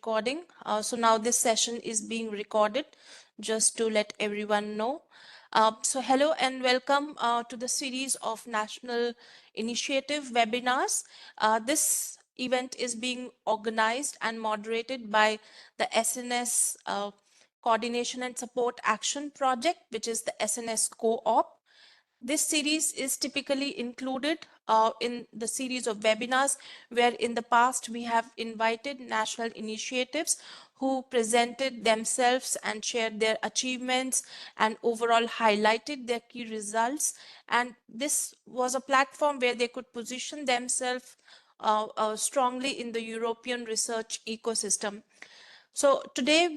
recording. So now this session is being recorded, just to let everyone know. So hello and welcome to the series of National Initiative webinars. This event is being organized and moderated by the SNS Coordination and Support Action Project, which is the SNS CO-OP. This series is typically included in the series of webinars where in the past we have invited national initiatives who presented themselves and shared their achievements and overall highlighted their key results. And this was a platform where they could position themselves strongly in the European research ecosystem. So today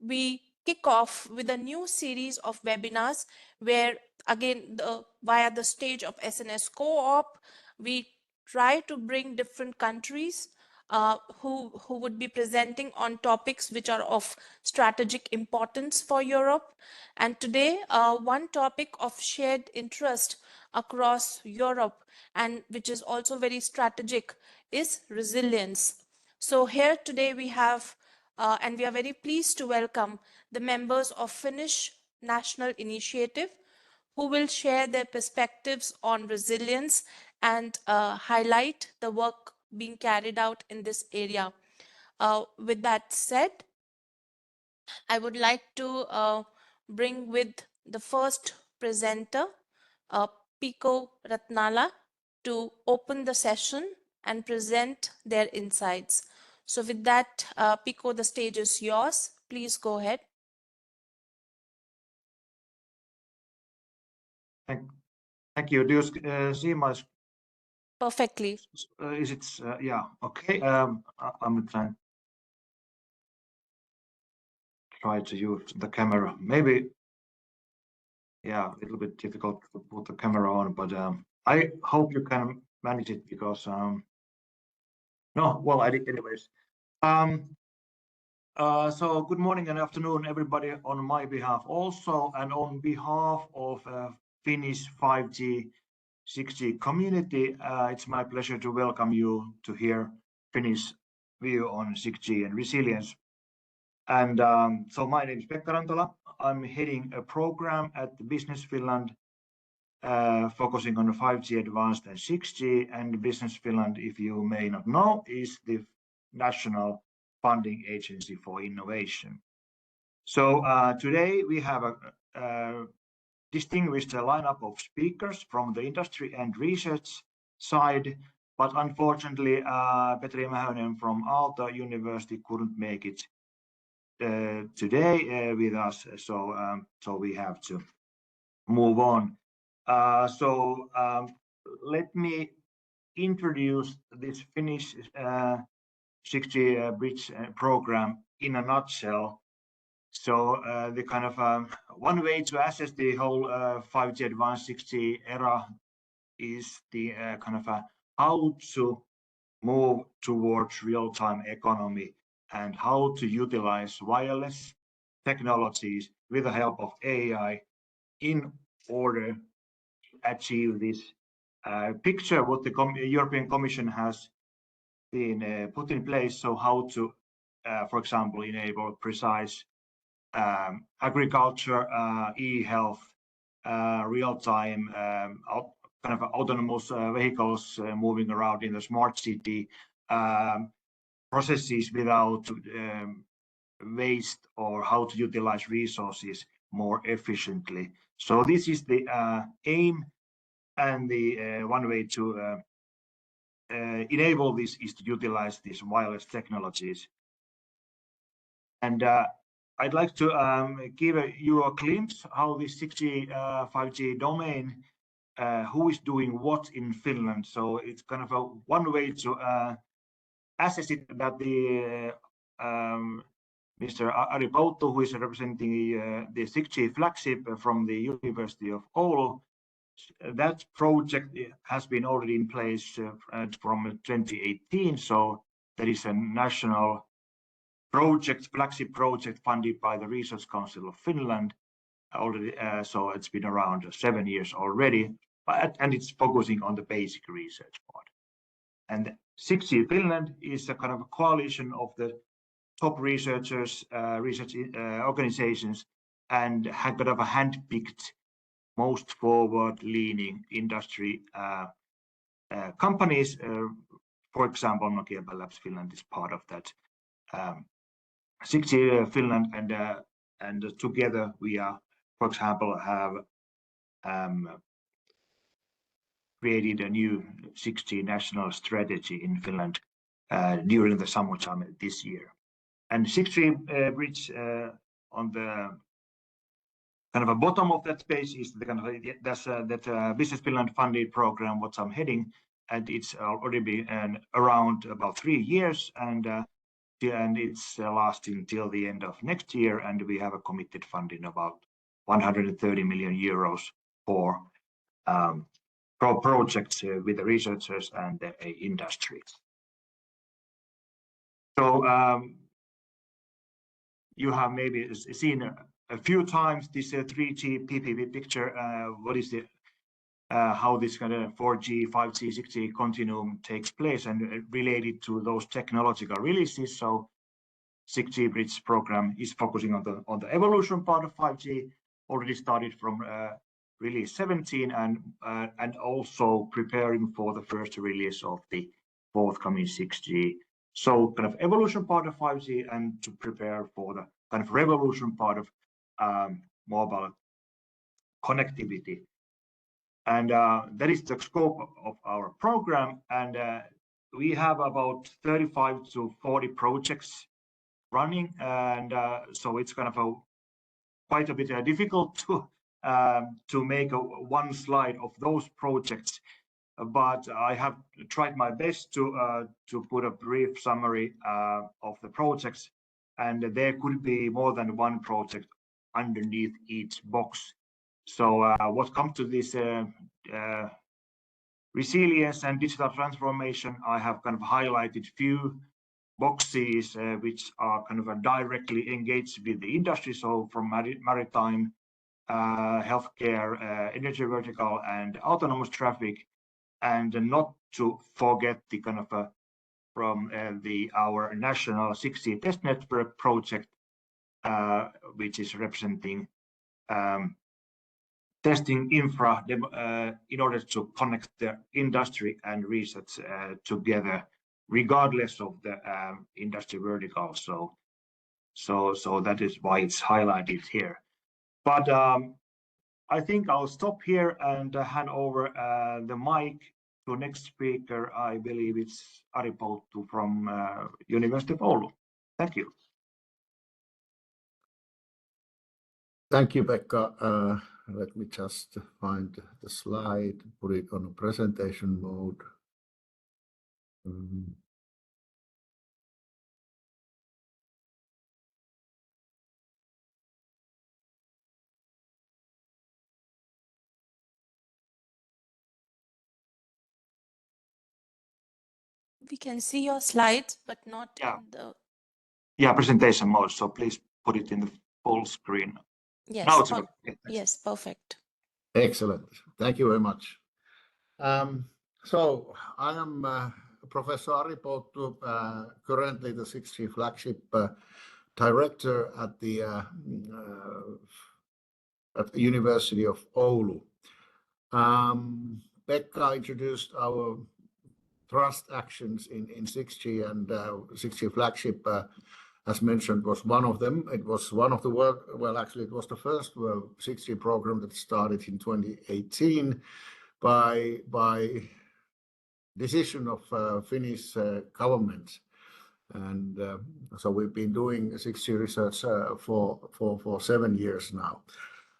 we kick off with a new series of webinars where again via the stage of SNS Co-op we try to bring different countries who would be presenting on topics which are of strategic importance for Europe. And today one topic of shared interest across Europe and which is also very strategic is resilience. So here today we have and we are very pleased to welcome the members of Finnish National Initiative who will share their perspectives on resilience and highlight the work being carried out in this area. With that said, I would like to bring with the first presenter, Pico Ratnala, to open the session and present their insights. So with that, Pico, the stage is yours. Please go ahead. Thank you. Do you see my? Perfectly. Is it? Yeah. Okay. I'm try to use the camera. Maybe. Yeah, a little bit difficult to put the camera on, but I hope you can manage it because no. Well, I did anyways. So good morning and afternoon, everybody, on my behalf also, and on behalf of Finnish 5G 6G community, it's my pleasure to welcome you to hear Finnish view on 6G and resilience. And so my name is Pekka Rantola. I'm heading a program at the Business Finland focusing on 5G advanced and 6G. And Business Finland, if you may not know, is the national funding agency for innovation. So today we have a distinguished lineup of speakers from the industry and research side, but unfortunately Petri Mähönen from Aalto University couldn't make it today with us, so we have to move on. Let me introduce this Finnish 6G bridge program in a nutshell. So the kind of one way to assess the whole 5G advanced 6G era is the kind of how to move towards real-time economy and how to utilize wireless technologies with the help of AI in order to achieve this picture what the European Commission has been put in place. So how to, for example, enable precise agriculture, e-health, real-time kind of autonomous vehicles moving around in the smart city, processes without waste, or how to utilize resources more efficiently. So this is the aim, and the one way to enable this is to utilize these wireless technologies. And I'd like to give you a glimpse how this 6G, 5G domain, who is doing what in Finland. So it's kind of one way to assess it, that the Mr. Ari Pautto, who is representing the 6G flagship from the University of Oulu, that project has been already in place from 2018. So there is a national project, flagship project funded by the Research Council of Finland already. So it's been around 7 years already, and it's focusing on the basic research part. And 6G Finland is a kind of a coalition of the top researchers, research organizations, and had kind of a handpicked most forward-leaning industry companies. For example, Nokia Labs Finland is part of that. 6G Finland and together we are, for example, have created a new 6G national strategy in Finland during the summertime this year. And 6G bridge on the kind of a bottom of that page is the kind of that's that Business Finland funded program what I'm heading, and it's already been around about 3 years, and it's lasting till the end of next year, and we have a committed funding about 130 million euros for projects with the researchers and the industries. So you have maybe seen a few times this 3G PPP picture. What is the how this kind of 4G, 5G, 6G continuum takes place and related to those technological releases. So 6G Bridge program is focusing on the evolution part of 5G, already started from release 17 and also preparing for the first release of the forthcoming 6G. So kind of evolution part of 5G and to prepare for the kind of revolution part of mobile connectivity. And that is the scope of our program. And we have about 35 to 40 projects running. And so it's kind of quite a bit difficult to make one slide of those projects. But I have tried my best to put a brief summary of the projects. And there could be more than one project underneath each box. So what comes to this resilience and digital transformation, I have kind of highlighted few boxes which are kind of directly engaged with the industry. So from maritime, healthcare, energy vertical, and autonomous traffic, and not to forget the kind of from our national 6G test network project, which is representing testing infra in order to connect the industry and research together, regardless of the industry vertical. So that is why it's highlighted here. But I think I'll stop here and hand over the mic to next speaker. I believe it's Ari Pouttu from University of Oulu. Thank you. Thank you, Pekka. Let me just find the slide, put it on a presentation mode. We can see your slides, but not in the presentation mode. So please put it in the full screen. yes. Now it's Yes, perfect. Excellent. Thank you very much. So I am Professor Ari Pouttu, currently the 6G flagship director at the University of Oulu. Pekka introduced our thrust actions in 6G, and 6G flagship, as mentioned, was one of them. It was one of the actually it was the first 6G program that started in 2018 by decision of Finnish government. And so we've been doing 6G research for 7 years now.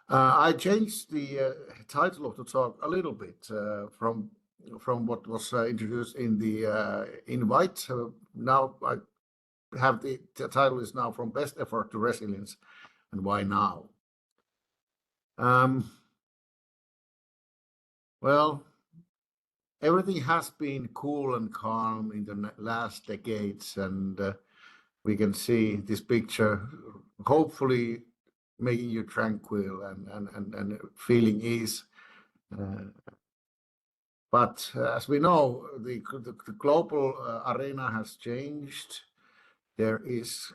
I changed the title of the talk a little bit from what was introduced in the invite. Now I have the title is now From Best Effort to Resilience, and why now? Well, everything has been cool and calm in the last decades, and we can see this picture hopefully making you tranquil and feeling ease. But as we know, the global arena has changed. There is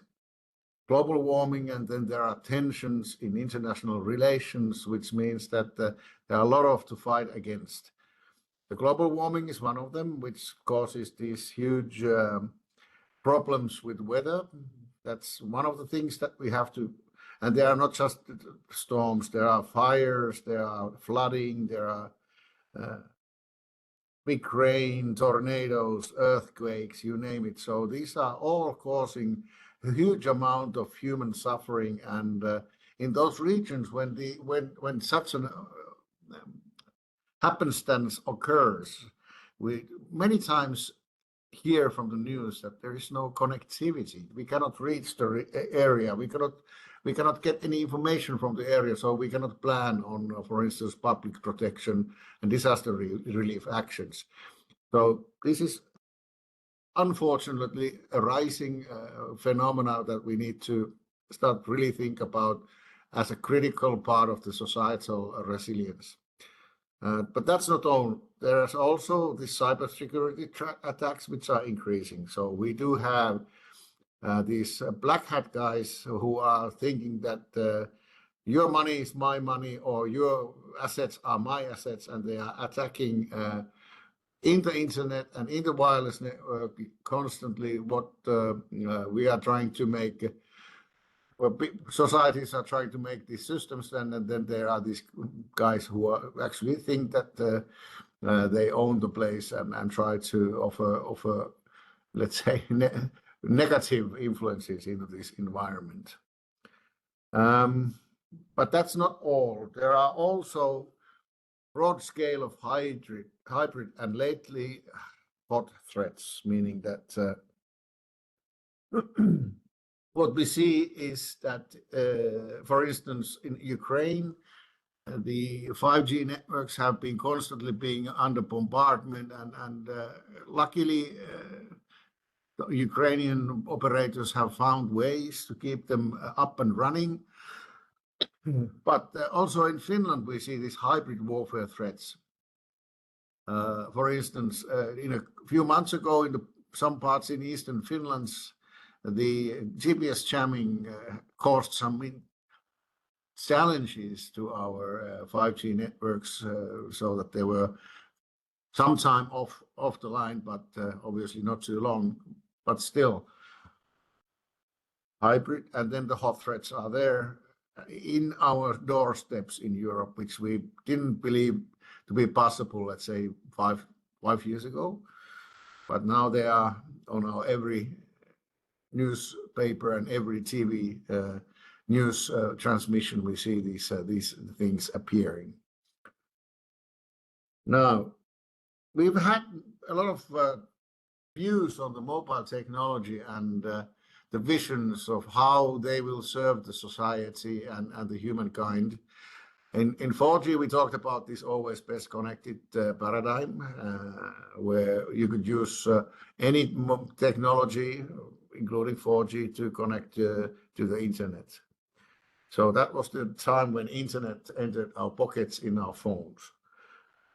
global warming, and then there are tensions in international relations, which means that there are a lot to fight against. The global warming is one of them, which causes these huge problems with weather. That's one of the things that we have to, and there are not just storms, there are fires, there are flooding, there are big rain, tornadoes, earthquakes, you name it. So these are all causing a huge amount of human suffering, and in those regions, when such an happenstance occurs, we many times hear from the news that there is no connectivity. We cannot reach the area. We cannot get any information from the area, so we cannot plan on, for instance, public protection and disaster relief actions. So this is unfortunately a rising phenomena that we need to start really think about as a critical part of the societal resilience. But that's not all. There's also the cybersecurity attacks, which are increasing. So we do have these black hat guys who are thinking that your money is my money, or your assets are my assets, and they are attacking in the internet and in the wireless network constantly what we are trying to make. Well, societies are trying to make these systems, and then there are these guys who are actually think that they own the place and try to offer let's say, negative influences into this environment. But that's not all. There are also broad scale of hybrid and lately hot threats, meaning that what we see is that, for instance, in Ukraine, the 5G networks have been constantly being under bombardment, and luckily Ukrainian operators have found ways to keep them up and running. But also in Finland, we see these hybrid warfare threats. For instance, in a few months ago, in some parts in eastern Finland, the GPS jamming caused some challenges to our 5G networks, so that they were sometime off the line, but obviously not too long. But still, hybrid, and then the hot threats are there in our doorsteps in Europe, which we didn't believe to be possible, let's say, five years ago. But now they are on our every newspaper and every TV news transmission. We see these things appearing. Now, we've had a lot of views on the mobile technology and the visions of how they will serve the society and the humankind. In 4G, we talked about this always best connected paradigm, where you could use any technology, including 4G, to connect to the internet. So that was the time when internet entered our pockets in our phones.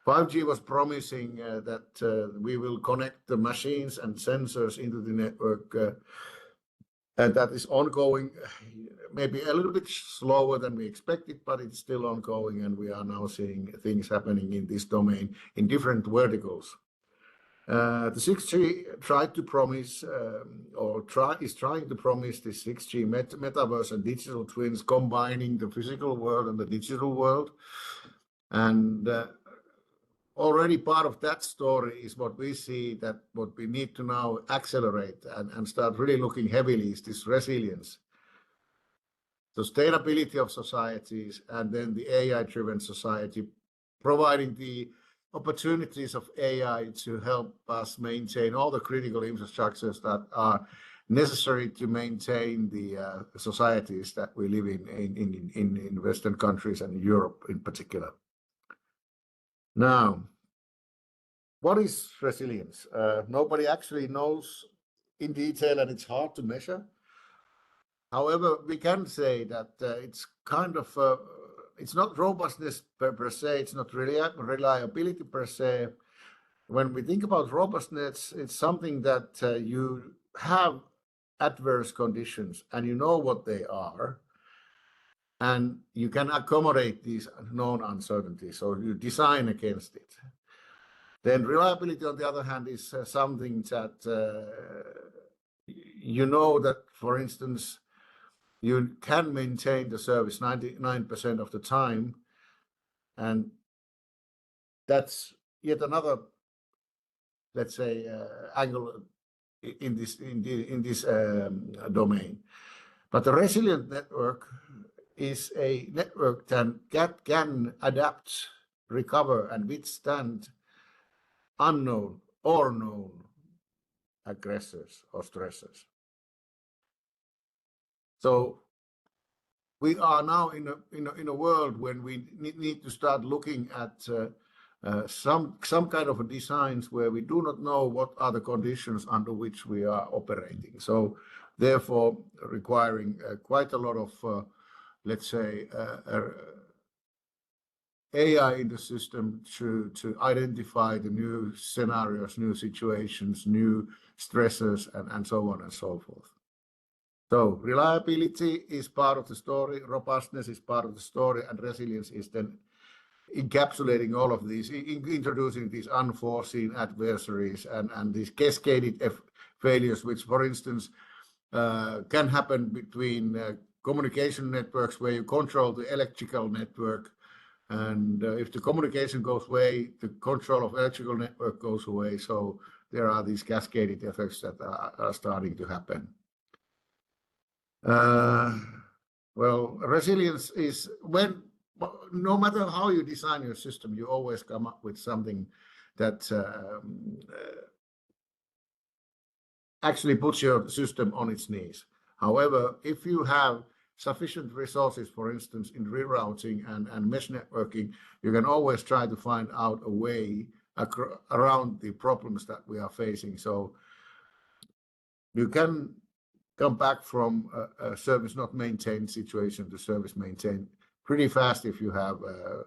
5G was promising that we will connect the machines and sensors into the network, and that is ongoing, maybe a little bit slower than we expected, but it's still ongoing, and we are now seeing things happening in this domain in different verticals. The 6G tried to promise, is trying to promise the 6G metaverse and digital twins, combining the physical world and the digital world. And already part of that story is what we see, that what we need to now accelerate and start really looking heavily is this resilience, sustainability of societies, and then the AI-driven society, providing the opportunities of AI to help us maintain all the critical infrastructures that are necessary to maintain the societies that we live in Western countries and Europe in particular. Now, what is resilience? Nobody actually knows in detail, and it's hard to measure. However, we can say that it's kind of, it's not robustness per se, it's not reliability per se. When we think about robustness, it's something that you have adverse conditions and you know what they are, and you can accommodate these known uncertainties, so you design against it. Then reliability, on the other hand, is something that you know that, for instance, you can maintain the service 99% of the time, and that's yet another, let's say, angle in this domain. But a resilient network is a network that can adapt, recover, and withstand unknown or known aggressors or stressors. So we are now in a world when we need to start looking at some kind of designs where we do not know what are the conditions under which we are operating. So therefore requiring quite a lot of, let's say, AI in the system to identify the new scenarios, new situations, new stressors, and so on and so forth. So reliability is part of the story, robustness is part of the story, and resilience is then encapsulating all of these, introducing these unforeseen adversaries and these cascaded failures, which, for instance, can happen between communication networks where you control the electrical network. And if the communication goes away, the control of electrical network goes away. So there are these cascaded effects that are starting to happen. Well, resilience is when, no matter how you design your system, you always come up with something that actually puts your system on its knees. However, if you have sufficient resources, for instance, in rerouting and mesh networking, you can always try to find out a way around the problems that we are facing. So you can come back from a service not maintained situation to service maintained pretty fast if you have a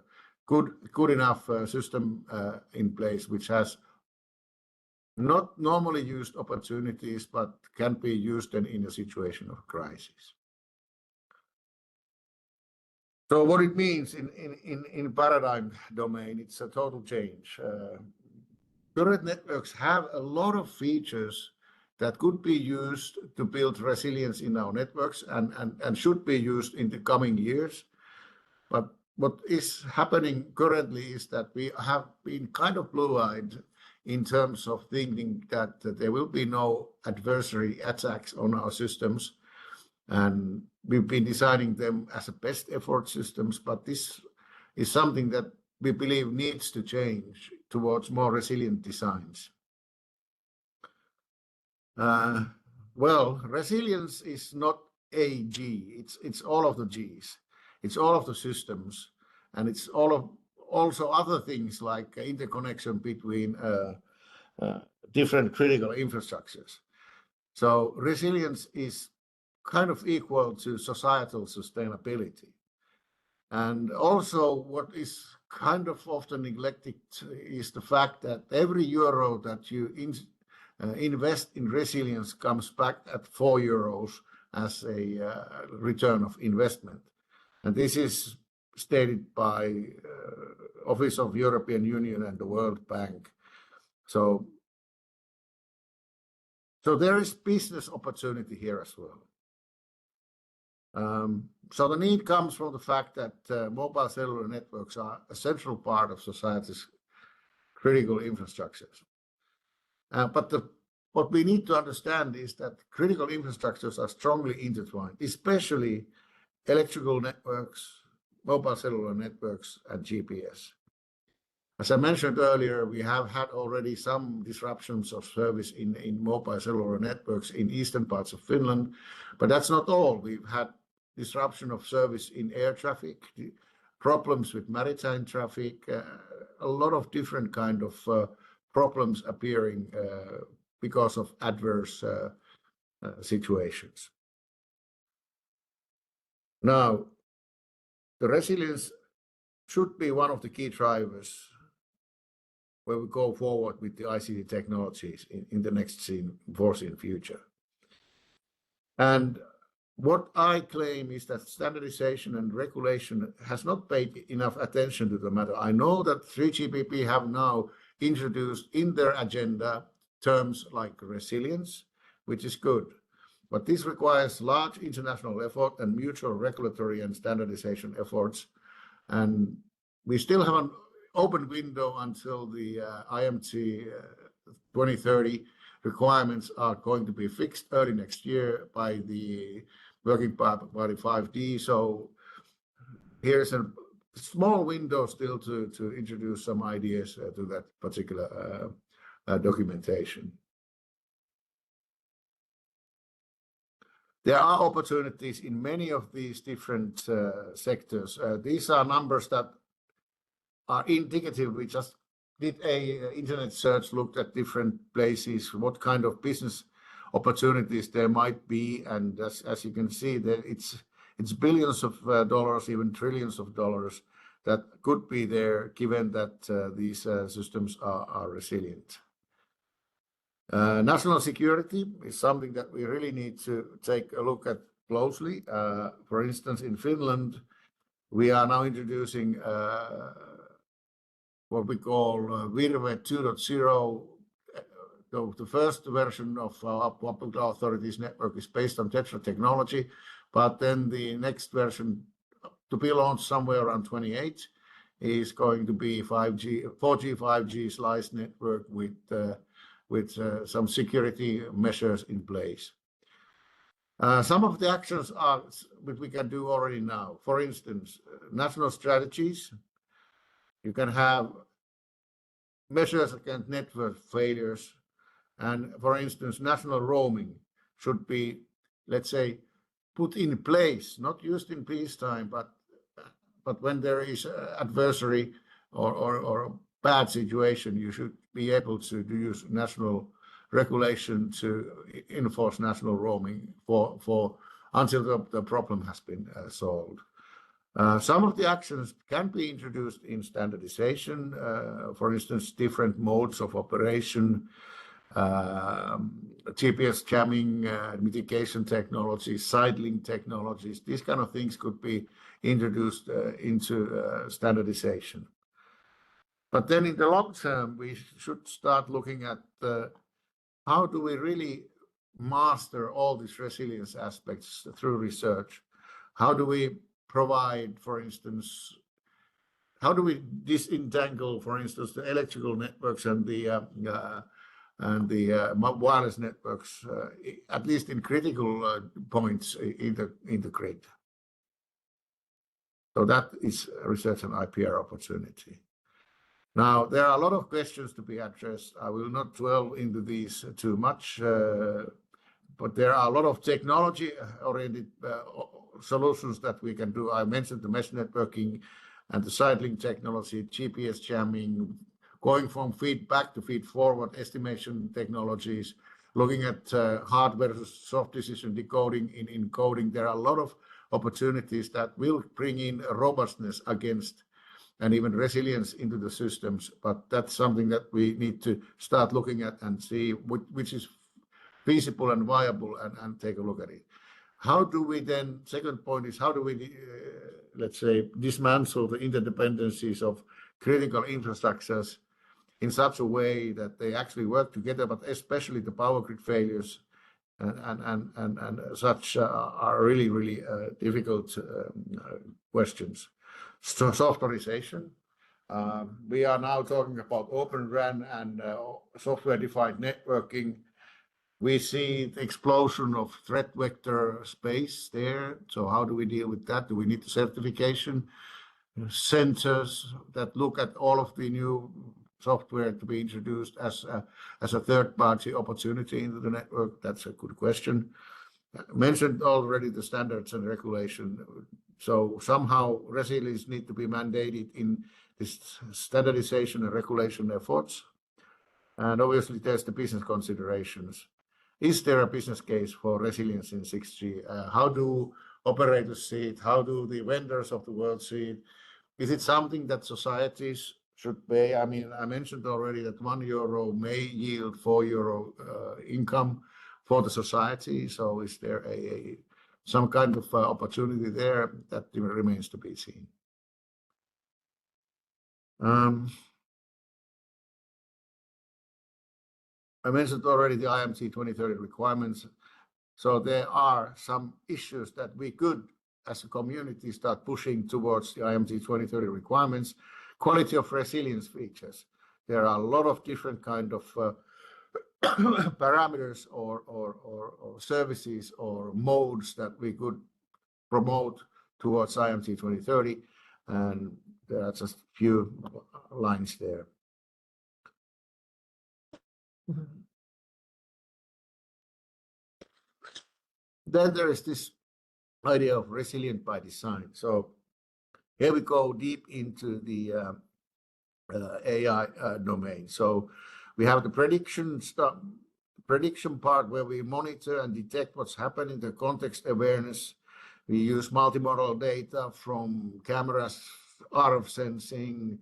good enough system in place, which has not normally used opportunities, but can be used in a situation of crisis. So what it means in paradigm domain, it's a total change. Current networks have a lot of features that could be used to build resilience in our networks and should be used in the coming years. But what is happening currently is that we have been kind of blue-eyed in terms of thinking that there will be no adversary attacks on our systems. And we've been designing them as a best effort systems, but this is something that we believe needs to change towards more resilient designs. Well, resilience is not a G, it's all of the Gs. It's all of the systems, and it's all of also other things like interconnection between different critical infrastructures. So resilience is kind of equal to societal sustainability. And also what is kind of often neglected is the fact that every euro that you invest in resilience comes back at 4 euros as a return of investment. And this is stated by Office of European Union and the World Bank. So there is business opportunity here as well. So the need comes from the fact that mobile cellular networks are a central part of society's critical infrastructures. But what we need to understand is that critical infrastructures are strongly intertwined, especially electrical networks, mobile cellular networks, and GPS. As I mentioned earlier, we have had already some disruptions of service in mobile cellular networks in eastern parts of Finland, but that's not all. We've had disruption of service in air traffic, problems with maritime traffic, a lot of different kind of problems appearing because of adverse situations. Now, the resilience should be one of the key drivers where we go forward with the ICT technologies in the next foreseen future. And what I claim is that standardization and regulation has not paid enough attention to the matter. I know that 3GPP have now introduced in their agenda terms like resilience, which is good. But this requires large international effort and mutual regulatory and standardization efforts. And we still have an open window until the IMT 2030 requirements are going to be fixed early next year by the Working Party 5D. So here's a small window still to introduce some ideas to that particular documentation. There are opportunities in many of these different sectors. These are numbers that are indicative. We just did a internet search, looked at different places, what kind of business opportunities there might be, and as you can see, that it's billions of dollars, even trillions of dollars that could be there, given that these systems are resilient. National security is something that we really need to take a look at closely. For instance, in Finland, we are now introducing what we call Virve 2.0. The first version of our public authorities network is based on Tetra technology, but then the next version to be launched somewhere around 28 is going to be 4G, 5G sliced network with some security measures in place. Some of the actions are what we can do already now. For instance, national strategies. You can have measures against network failures. And for instance, national roaming should be, let's say, put in place, not used in peacetime, but when there is adversary or a bad situation, you should be able to use national regulation to enforce national roaming for until the problem has been solved. Some of the actions can be introduced in standardization, for instance, different modes of operation, GPS jamming, mitigation technologies, sidelink technologies. These kind of things could be introduced into standardization. But then in the long term, we should start looking at how do we really master all these resilience aspects through research? How do we provide, for instance, how do we disentangle, for instance, the electrical networks and the wireless networks, at least in critical points in the grid? So that is research and IPR opportunity. Now, there are a lot of questions to be addressed. I will not dwell into these too much, but there are a lot of technology-oriented solutions that we can do. I mentioned the mesh networking and the sidelink technology, GPS jamming, going from feedback to feed forward estimation technologies, looking at hard versus soft decision decoding in encoding. There are a lot of opportunities that will bring in robustness against and even resilience into the systems. But that's something that we need to start looking at and see which is feasible and viable and take a look at it. How do we then, second point is, how do we, let's say, dismantle the interdependencies of critical infrastructures in such a way that they actually work together, but especially the power grid failures and such are really, really difficult questions. So softwareization. We are now talking about Open RAN and software-defined networking. We see the explosion of threat vector space there. So how do we deal with that? Do we need the certification centers that look at all of the new software to be introduced as a third-party opportunity into the network? That's a good question. I mentioned already the standards and regulation. So somehow resilience need to be mandated in this standardization and regulation efforts. And obviously there's the business considerations. Is there a business case for resilience in 6G? How do operators see it? How do the vendors of the world see it? Is it something that societies should pay? I mean, I mentioned already that €1 may yield €4 income for the society. So is there some kind of opportunity there? That remains to be seen. I mentioned already the IMT 2030 requirements. So there are some issues that we could, as a community, start pushing towards the IMT 2030 requirements. Quality of resilience features. There are a lot of different kind of parameters or services or modes that we could promote towards IMT 2030, and there are just a few lines there. Then there is this idea of resilient by design. So here we go deep into the AI domain. So we have the prediction part where we monitor and detect what's happening, the context awareness. We use multimodal data from cameras, RF sensing,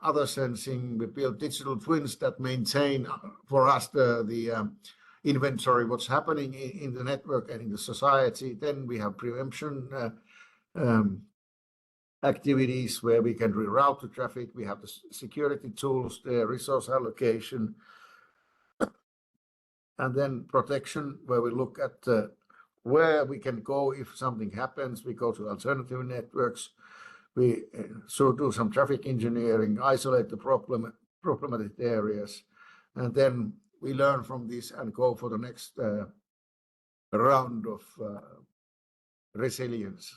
other sensing. We build digital twins that maintain for us the inventory, what's happening in the network and in the society. Then we have preemption activities where we can reroute the traffic. We have the security tools, the resource allocation, and then protection, where we look at where we can go if something happens. We go to alternative networks. We do some traffic engineering, isolate the problematic areas, and then we learn from this and go for the next round of resilience.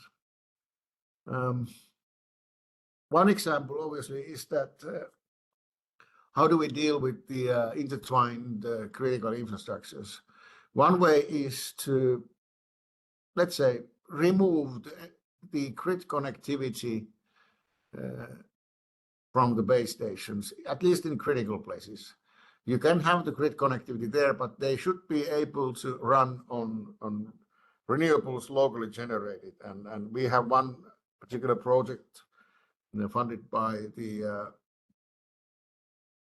One example, obviously, is that how do we deal with the intertwined critical infrastructures? One way is to, let's say, remove the grid connectivity from the base stations, at least in critical places. You can have the grid connectivity there, but they should be able to run on renewables locally generated. And we have one particular project funded by the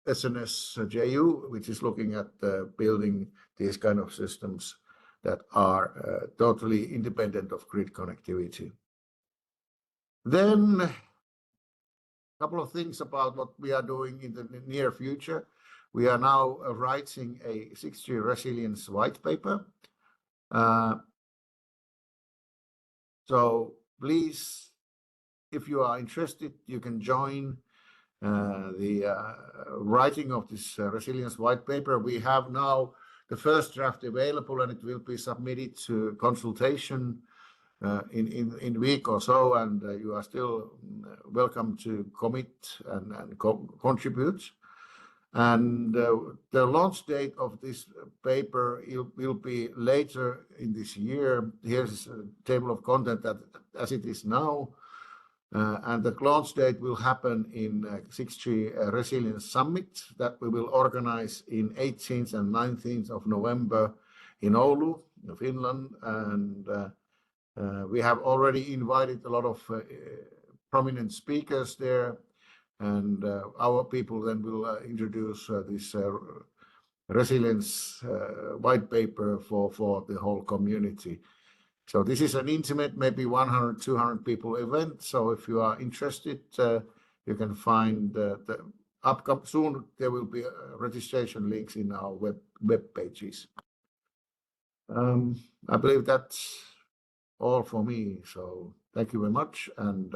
SNS CO-OP, which is looking at building these kind of systems that are totally independent of grid connectivity. Then a couple of things about what we are doing in the near future. We are now writing a 6G resilience white paper. So please, if you are interested, you can join the writing of this resilience white paper. We have now the first draft available, and it will be submitted to consultation in a week or so, and you are still welcome to commit and contribute. And the launch date of this paper will be later in this year. Here's a table of content that as it is now. And the launch date will happen in 6G Resilience Summit that we will organize in 18th and 19th of November in Oulu, Finland. And we have already invited a lot of prominent speakers there. And our people then will introduce this resilience white paper for the whole community. So this is an intimate, maybe 100, 200 people event. So if you are interested, you can find the upcoming soon. There will be registration links in our web pages. I believe that's all for me. So thank you very much, and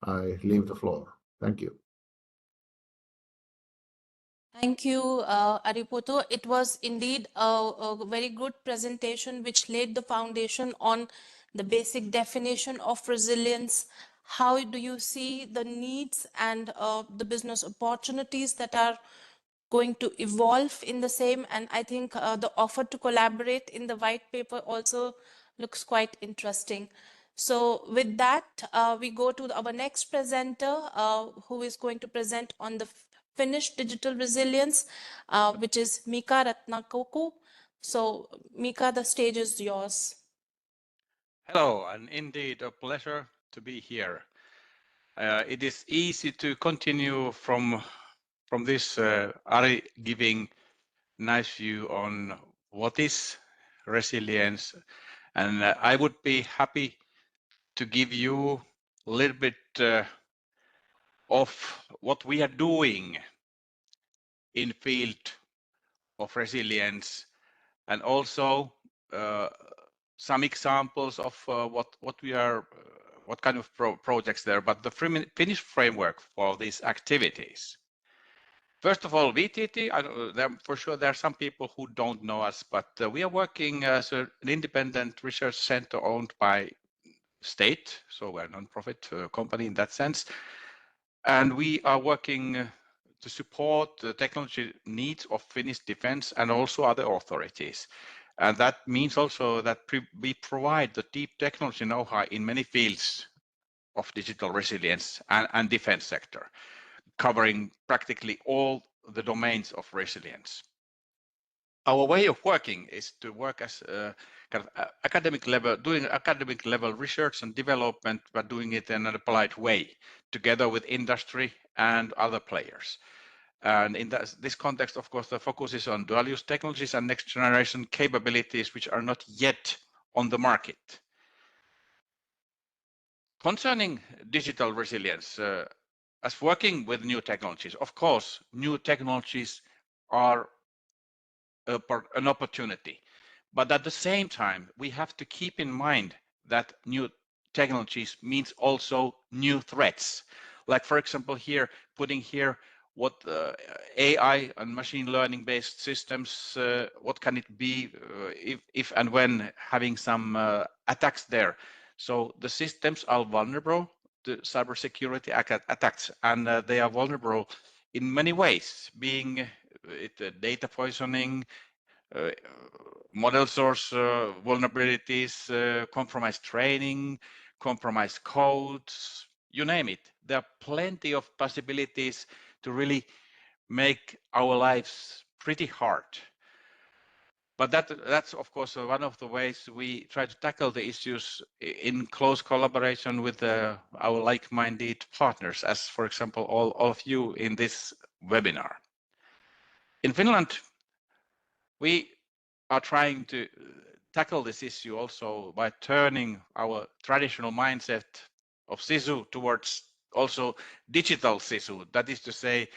I leave the floor. Thank you. Thank you, Aripoto. It was indeed a very good presentation which laid the foundation on the basic definition of resilience. How do you see the needs and the business opportunities that are going to evolve in the same? And I think the offer to collaborate in the white paper also looks quite interesting. So with that, we go to our next presenter, who is going to present on the Finnish digital resilience, which is Mika Ratnakoku. So Mika, the stage is yours. Hello, and indeed a pleasure to be here. It is easy to continue from this Ari giving nice view on what is resilience. And I would be happy to give you a little bit of what we are doing in field of resilience, and also some examples of what kind of projects there, but the Finnish framework for these activities. First of all, VTT, for sure there are some people who don't know us, but we are working as an independent research center owned by state, so we're a non-profit company in that sense. And we are working to support the technology needs of Finnish defense and also other authorities. And that means also that we provide the deep technology know-how in many fields of digital resilience and defense sector, covering practically all the domains of resilience. Our way of working is to work as a kind of academic level, doing academic level research and development, but doing it in an applied way, together with industry and other players. And in this context, of course, the focus is on dual use technologies and next generation capabilities, which are not yet on the market. Concerning digital resilience, as working with new technologies, of course, new technologies are an opportunity. But at the same time, we have to keep in mind that new technologies means also new threats. Like, for example, here, putting here what AI and machine learning based systems, what can it be if and when having some attacks there. So the systems are vulnerable to cybersecurity attacks, and they are vulnerable in many ways, being data poisoning, model source vulnerabilities, compromised training, compromised codes, you name it. There are plenty of possibilities to really make our lives pretty hard. But that's of course one of the ways we try to tackle the issues in close collaboration with our like-minded partners, as for example all of you in this webinar. In Finland, we are trying to tackle this issue also by turning our traditional mindset of SISU towards also digital SISU. That is to say,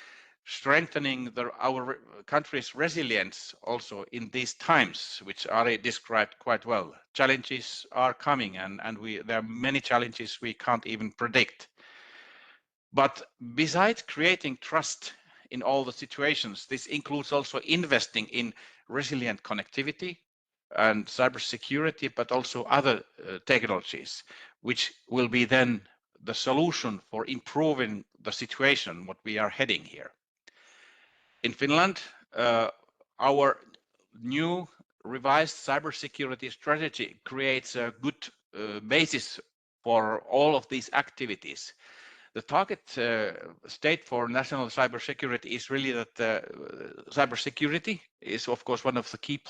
strengthening our country's resilience also in these times, which Ari described quite well. Challenges are coming, and there are many challenges we can't even predict. But besides creating trust in all the situations, this includes also investing in resilient connectivity and cybersecurity, but also other technologies, which will be then the solution for improving the situation, what we are heading here. In Finland, our new revised cybersecurity strategy creates a good basis for all of these activities. The target state for national cybersecurity is really that cybersecurity is, of course, one of the key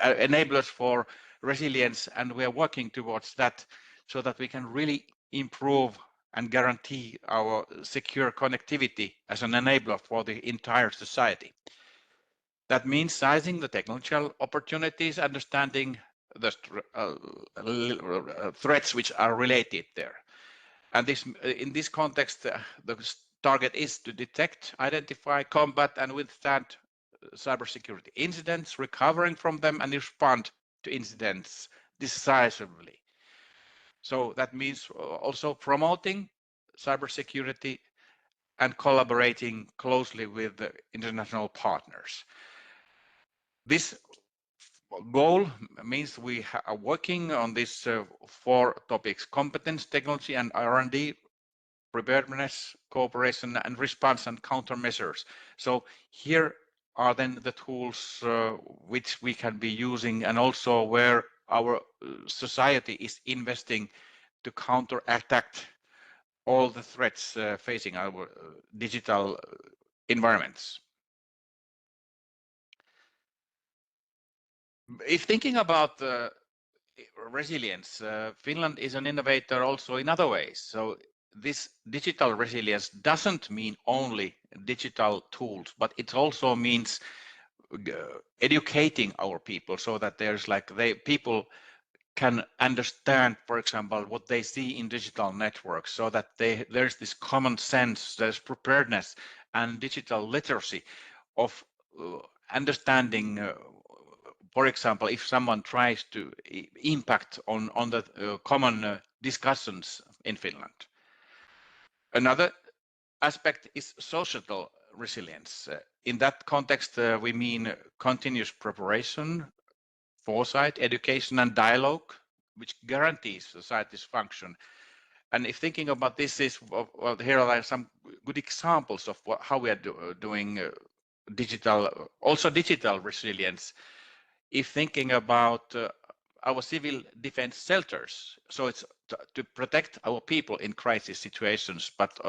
enablers for resilience, and we are working towards that so that we can really improve and guarantee our secure connectivity as an enabler for the entire society. That means sizing the technological opportunities, understanding the threats which are related there. And in this context, the target is to detect, identify, combat, and withstand cybersecurity incidents, recovering from them, and respond to incidents decisively. So that means also promoting cybersecurity and collaborating closely with the international partners. This goal means we are working on these 4 topics: competence, technology, and R&D, preparedness, cooperation, and response and countermeasures. So here are then the tools which we can be using, and also where our society is investing to counterattack all the threats facing our digital environments. If thinking about resilience, Finland is an innovator also in other ways. So this digital resilience doesn't mean only digital tools, but it also means educating our people so that there's like people can understand, for example, what they see in digital networks, so that there's this common sense, there's preparedness and digital literacy of understanding, for example, if someone tries to impact on the common discussions in Finland. Another aspect is societal resilience. In that context, we mean continuous preparation, foresight, education, and dialogue, which guarantees society's function. And if thinking about this, well, here are some good examples of how we are doing digital resilience. If thinking about our civil defense shelters, so it's to protect our people in crisis situations, but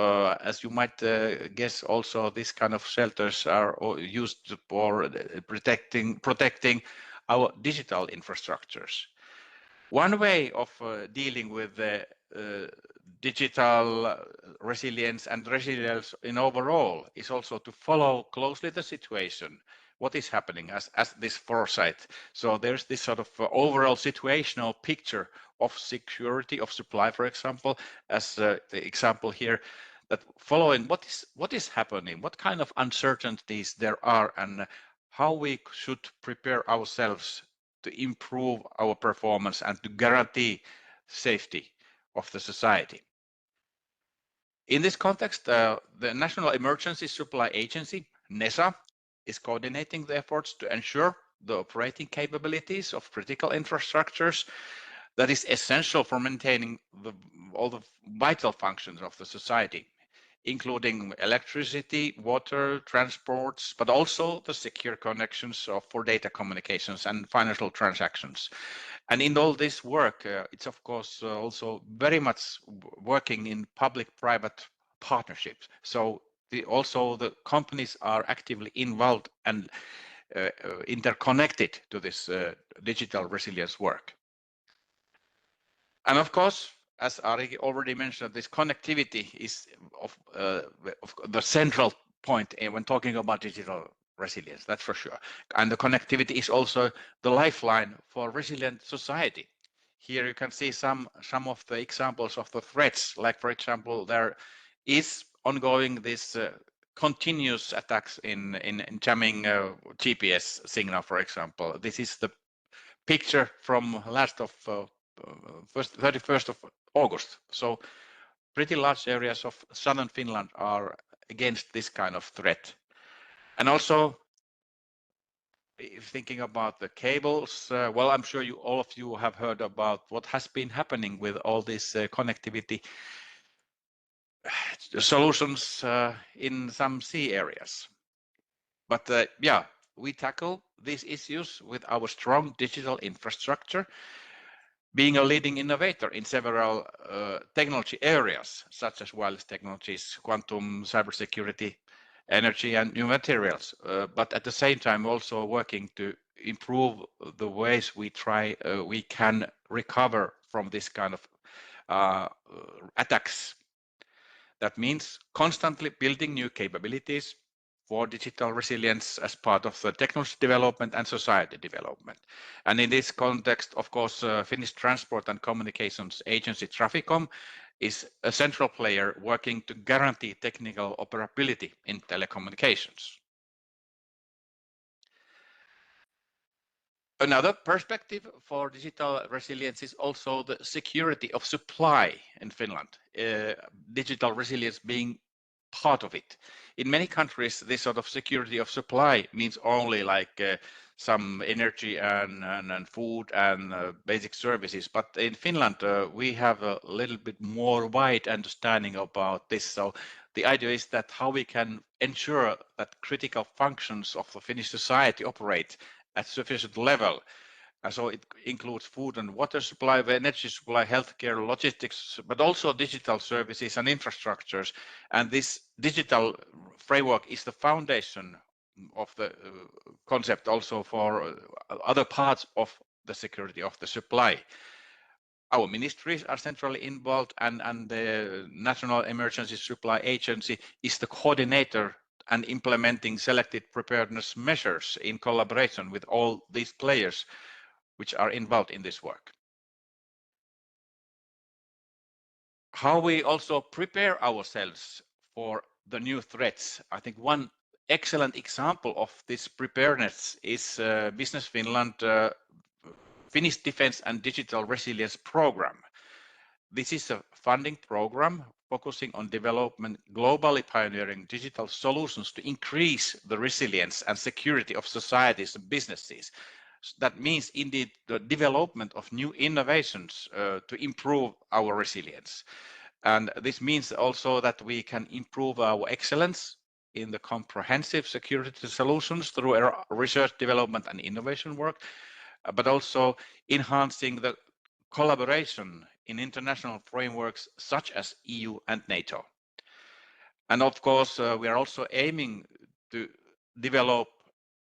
as you might guess, also this kind of shelters are used for protecting our digital infrastructures. One way of dealing with the digital resilience and resilience in overall is also to follow closely the situation, what is happening as this foresight. So there's this sort of overall situational picture of security of supply, for example, as the example here, that following what is happening, what kind of uncertainties there are, and how we should prepare ourselves to improve our performance and to guarantee safety of the society. In this context, the National Emergency Supply Agency, NESA, is coordinating the efforts to ensure the operating capabilities of critical infrastructures that is essential for maintaining all the vital functions of the society, including electricity, water, transports, but also the secure connections for data communications and financial transactions. And in all this work, it's of course also very much working in public-private partnerships. So also the companies are actively involved and interconnected to this digital resilience work. And of course, as Ari already mentioned, this connectivity is of the central point when talking about digital resilience, that's for sure. And the connectivity is also the lifeline for resilient society. Here you can see some of the examples of the threats, like for example, there is ongoing this continuous attacks in jamming GPS signal, for example. This is the picture from last of 31st of August. So pretty large areas of southern Finland are against this kind of threat. And also, if thinking about the cables, well, I'm sure all of you have heard about what has been happening with all this connectivity solutions in some sea areas. But yeah, we tackle these issues with our strong digital infrastructure, being a leading innovator in several technology areas, such as wireless technologies, quantum, cybersecurity, energy, and new materials. But at the same time, also working to improve the ways we can recover from this kind of attacks. That means constantly building new capabilities for digital resilience as part of the technology development and society development. And in this context, of course, Finnish Transport and Communications Agency Traficom is a central player working to guarantee technical operability in telecommunications. Another perspective for digital resilience is also the security of supply in Finland, digital resilience being part of it. In many countries, this sort of security of supply means only like some energy and food and basic services. But in Finland, we have a little bit more wide understanding about this. So the idea is that how we can ensure that critical functions of the Finnish society operate at sufficient level. And so it includes food and water supply, energy supply, healthcare, logistics, but also digital services and infrastructures. And this digital framework is the foundation of the concept also for other parts of the security of the supply. Our ministries are centrally involved, and the National Emergency Supply Agency is the coordinator and implementing selected preparedness measures in collaboration with all these players which are involved in this work. How we also prepare ourselves for the new threats. I think one excellent example of this preparedness is Business Finland Finnish Defense and Digital Resilience Program. This is a funding program focusing on development globally pioneering digital solutions to increase the resilience and security of societies and businesses. That means indeed the development of new innovations to improve our resilience. And this means also that we can improve our excellence in the comprehensive security solutions through our research, development and innovation work, but also enhancing the collaboration in international frameworks such as EU and NATO. And of course, we are also aiming to develop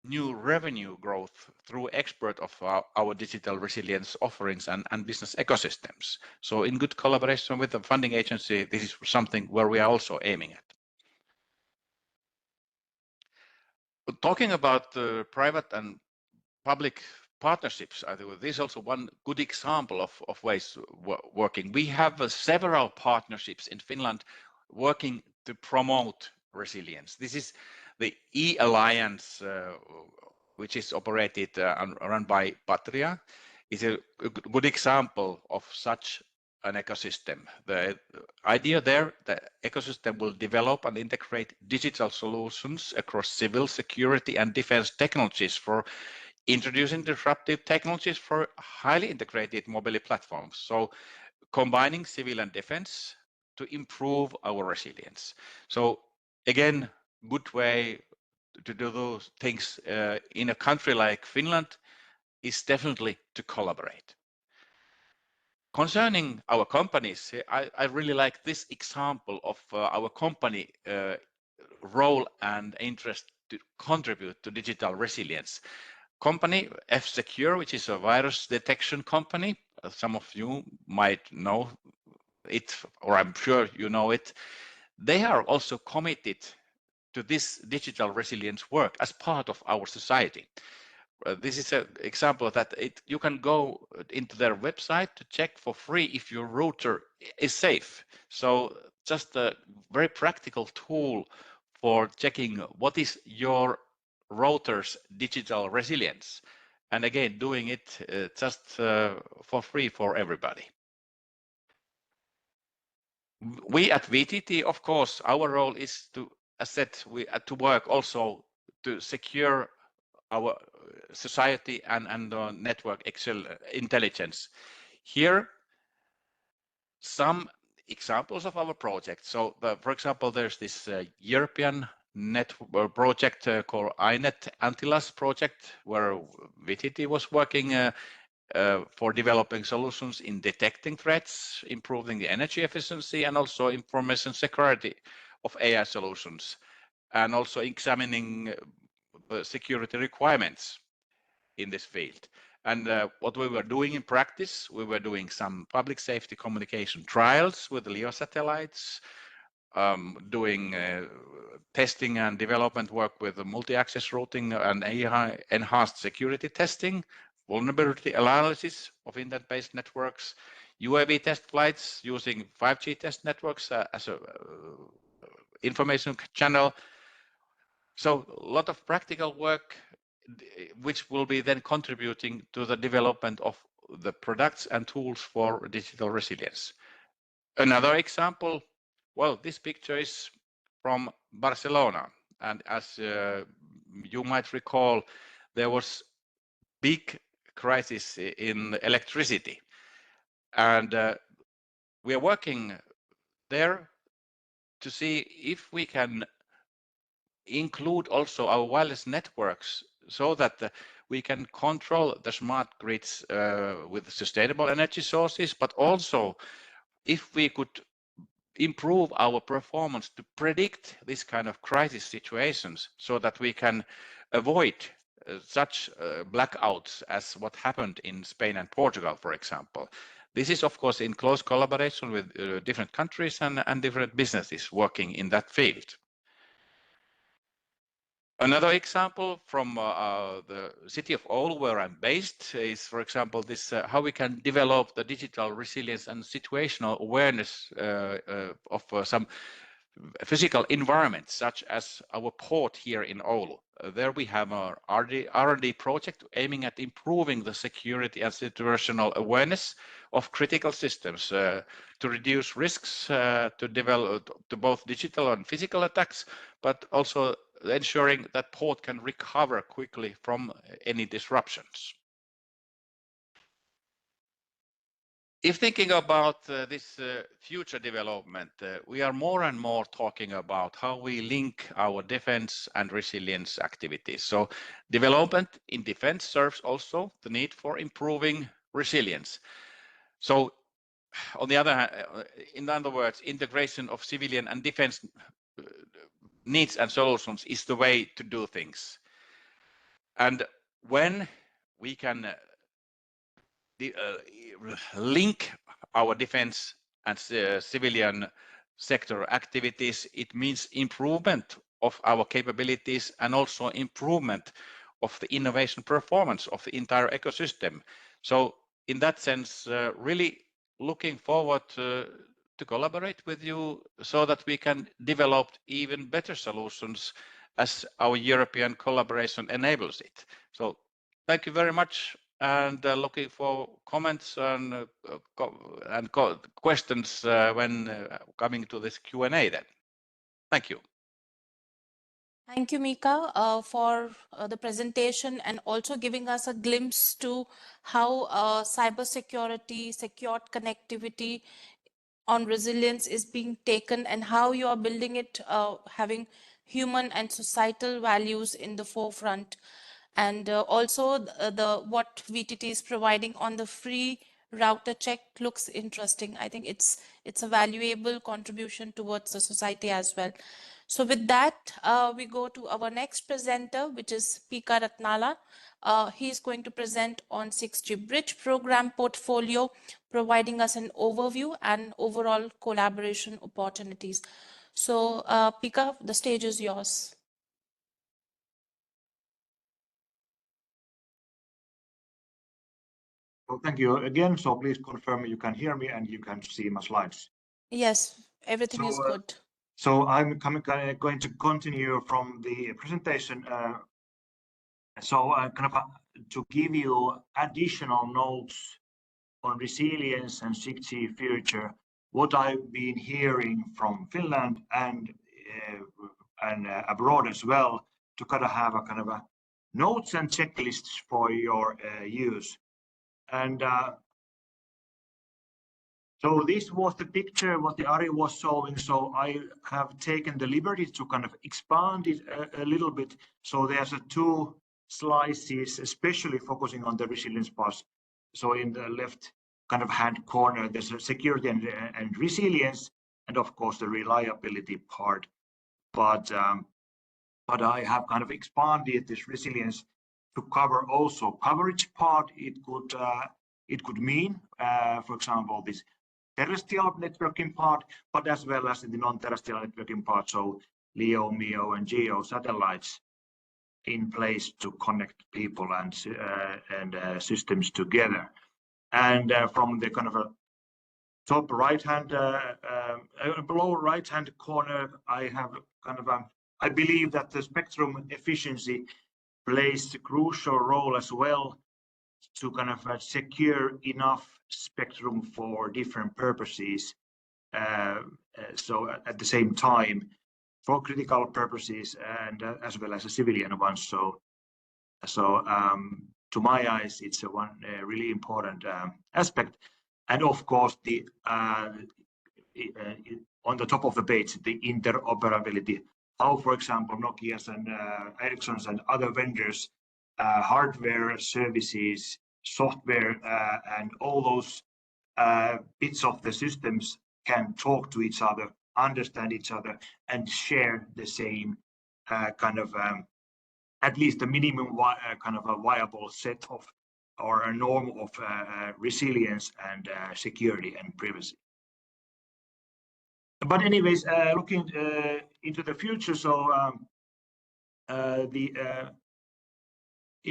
new revenue growth through export of our digital resilience offerings and business ecosystems. So in good collaboration with the funding agency, this is something where we are also aiming at. Talking about the private and public partnerships, I think this is also one good example of ways working. We have several partnerships in Finland working to promote resilience. This is the E-Alliance, which is operated and run by Patria, is a good example of such an ecosystem. The idea there, the ecosystem will develop and integrate digital solutions across civil security and defense technologies for introducing disruptive technologies for highly integrated mobility platforms. So combining civil and defense to improve our resilience. So again, good way to do those things in a country like Finland is definitely to collaborate. Concerning our companies, I really like this example of our company role and interest to contribute to digital resilience. Company F-Secure, which is a virus detection company. Some of you might know it, or I'm sure you know it. They are also committed to this digital resilience work as part of our society. This is an example that you can go into their website to check for free if your router is safe. So just a very practical tool for checking what is your router's digital resilience. And again, doing it just for free for everybody. We at VTT, of course, our role is to to work also to secure our society and network intelligence. Here, some examples of our projects. So, for example, there's this European network project called INET Antilas project, where VTT was working for developing solutions in detecting threats, improving the energy efficiency, and also information security of AI solutions, and also examining security requirements in this field. And what we were doing in practice, we were doing some public safety communication trials with LEO satellites, doing testing and development work with the multi-access routing and AI enhanced security testing, vulnerability analysis of internet-based networks, UAV test flights using 5G test networks as a information channel. So a lot of practical work, which will be then contributing to the development of the products and tools for digital resilience. Another example, well, this picture is from Barcelona. And as you might recall, there was big crisis in electricity. And we are working there to see if we can include also our wireless networks so that we can control the smart grids with sustainable energy sources, but also if we could improve our performance to predict this kind of crisis situations so that we can avoid such blackouts as what happened in Spain and Portugal, for example. This is, of course, in close collaboration with different countries and different businesses working in that field. Another example from the city of Oulu, where I'm based, is, for example, this how we can develop the digital resilience and situational awareness of some physical environments, such as our port here in Oulu. There we have our R&D project aiming at improving the security and situational awareness of critical systems to reduce risks to develop to both digital and physical attacks, but also ensuring that port can recover quickly from any disruptions. If thinking about this future development, we are more and more talking about how we link our defense and resilience activities. So development in defense serves also the need for improving resilience. So on the other hand, in other words, integration of civilian and defense needs and solutions is the way to do things. And when we can link our defense and civilian sector activities, it means improvement of our capabilities and also improvement of the innovation performance of the entire ecosystem. So in that sense, really looking forward to collaborate with you so that we can develop even better solutions as our European collaboration enables it. So thank you very much, and looking for comments and questions when coming to this Q&A then. Thank you. Thank you, Mika, for the presentation and also giving us a glimpse to how cybersecurity, secured connectivity on resilience is being taken and how you are building it, having human and societal values in the forefront. And also the what VTT is providing on the free router check looks interesting. I think it's a valuable contribution towards the society as well. So with that, we go to our next presenter, which is Pika Ratnala. He's going to present on 6G Bridge program portfolio, providing us an overview and overall collaboration opportunities. So Pika, the stage is yours. Well, thank you again. So please confirm you can hear me and you can see my slides. Yes, everything is good. So I'm going to continue from the presentation. So to give you additional notes on resilience and 6G future, what I've been hearing from Finland and abroad as well, to have a notes and checklists for your use. And so this was the picture what the Ari was showing. So I have taken the liberty to expand it a little bit. So there's two slices, especially focusing on the resilience part. So in the left hand corner, there's a security and resilience, and of course the reliability part. But I have expanded this resilience to cover also coverage part. It could mean, for example, this terrestrial networking part, but as well as the non-terrestrial networking part, so LEO, MEO, and GEO satellites in place to connect people and systems together. And from the top right-hand, below right-hand corner, I have I believe that the spectrum efficiency plays a crucial role as well to secure enough spectrum for different purposes. So at the same time, for critical purposes and as well as a civilian ones. So to my eyes, it's one really important aspect. And of course, the on the top of the page, the interoperability. How, for example, Nokia's and Ericsson's and other vendors, hardware, services, software, and all those bits of the systems can talk to each other, understand each other, and share the same at least the minimum a viable set of or a norm of resilience and security and privacy. But anyways, looking into the future, so in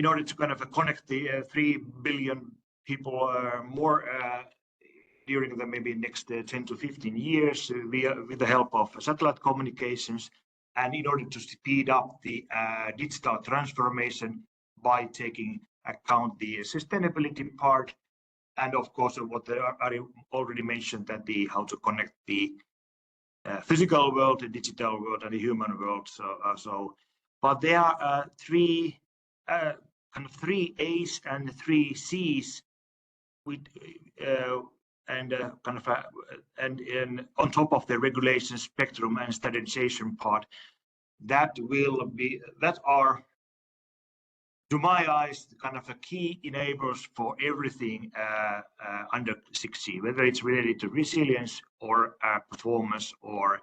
order to kind of connect the 3 billion people more during the maybe next 10 to 15 years with the help of satellite communications, and in order to speed up the digital transformation by taking account the sustainability part, and of course what I already mentioned, that how to connect the physical world, the digital world, and the human world. But there are three A's and 3 C's with and on top of the regulation spectrum and standardization part that are, to my eyes, kind of a key enablers for everything under 6G, whether it's related to resilience or performance or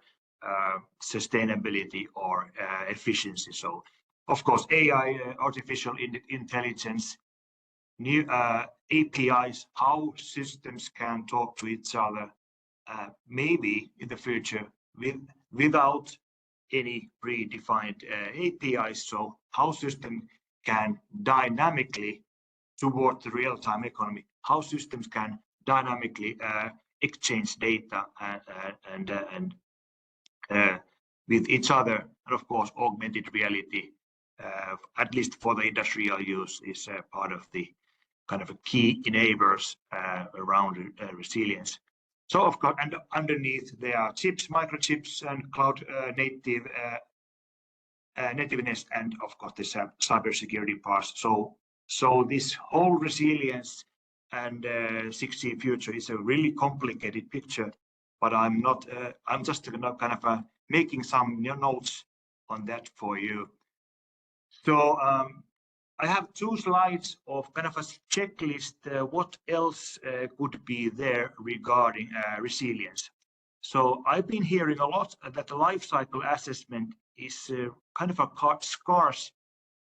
sustainability or efficiency. So, of course, AI, artificial intelligence, new APIs, how systems can talk to each other, maybe in the future without any predefined APIs. So how systems can dynamically toward the real-time economy, how systems can dynamically exchange data and with each other, and of course augmented reality, at least for the industrial use, is part of the kind of a key enablers around resilience. So of course, and underneath there are chips, microchips, and cloud nativeness, and of course the cybersecurity parts. So this whole resilience and 6G future is a really complicated picture, but I'm not. I'm just kind of making some notes on that for you. So I have 2 slides of kind of a checklist. What else could be there regarding resilience? So I've been hearing a lot that the life cycle assessment is kind of a scarce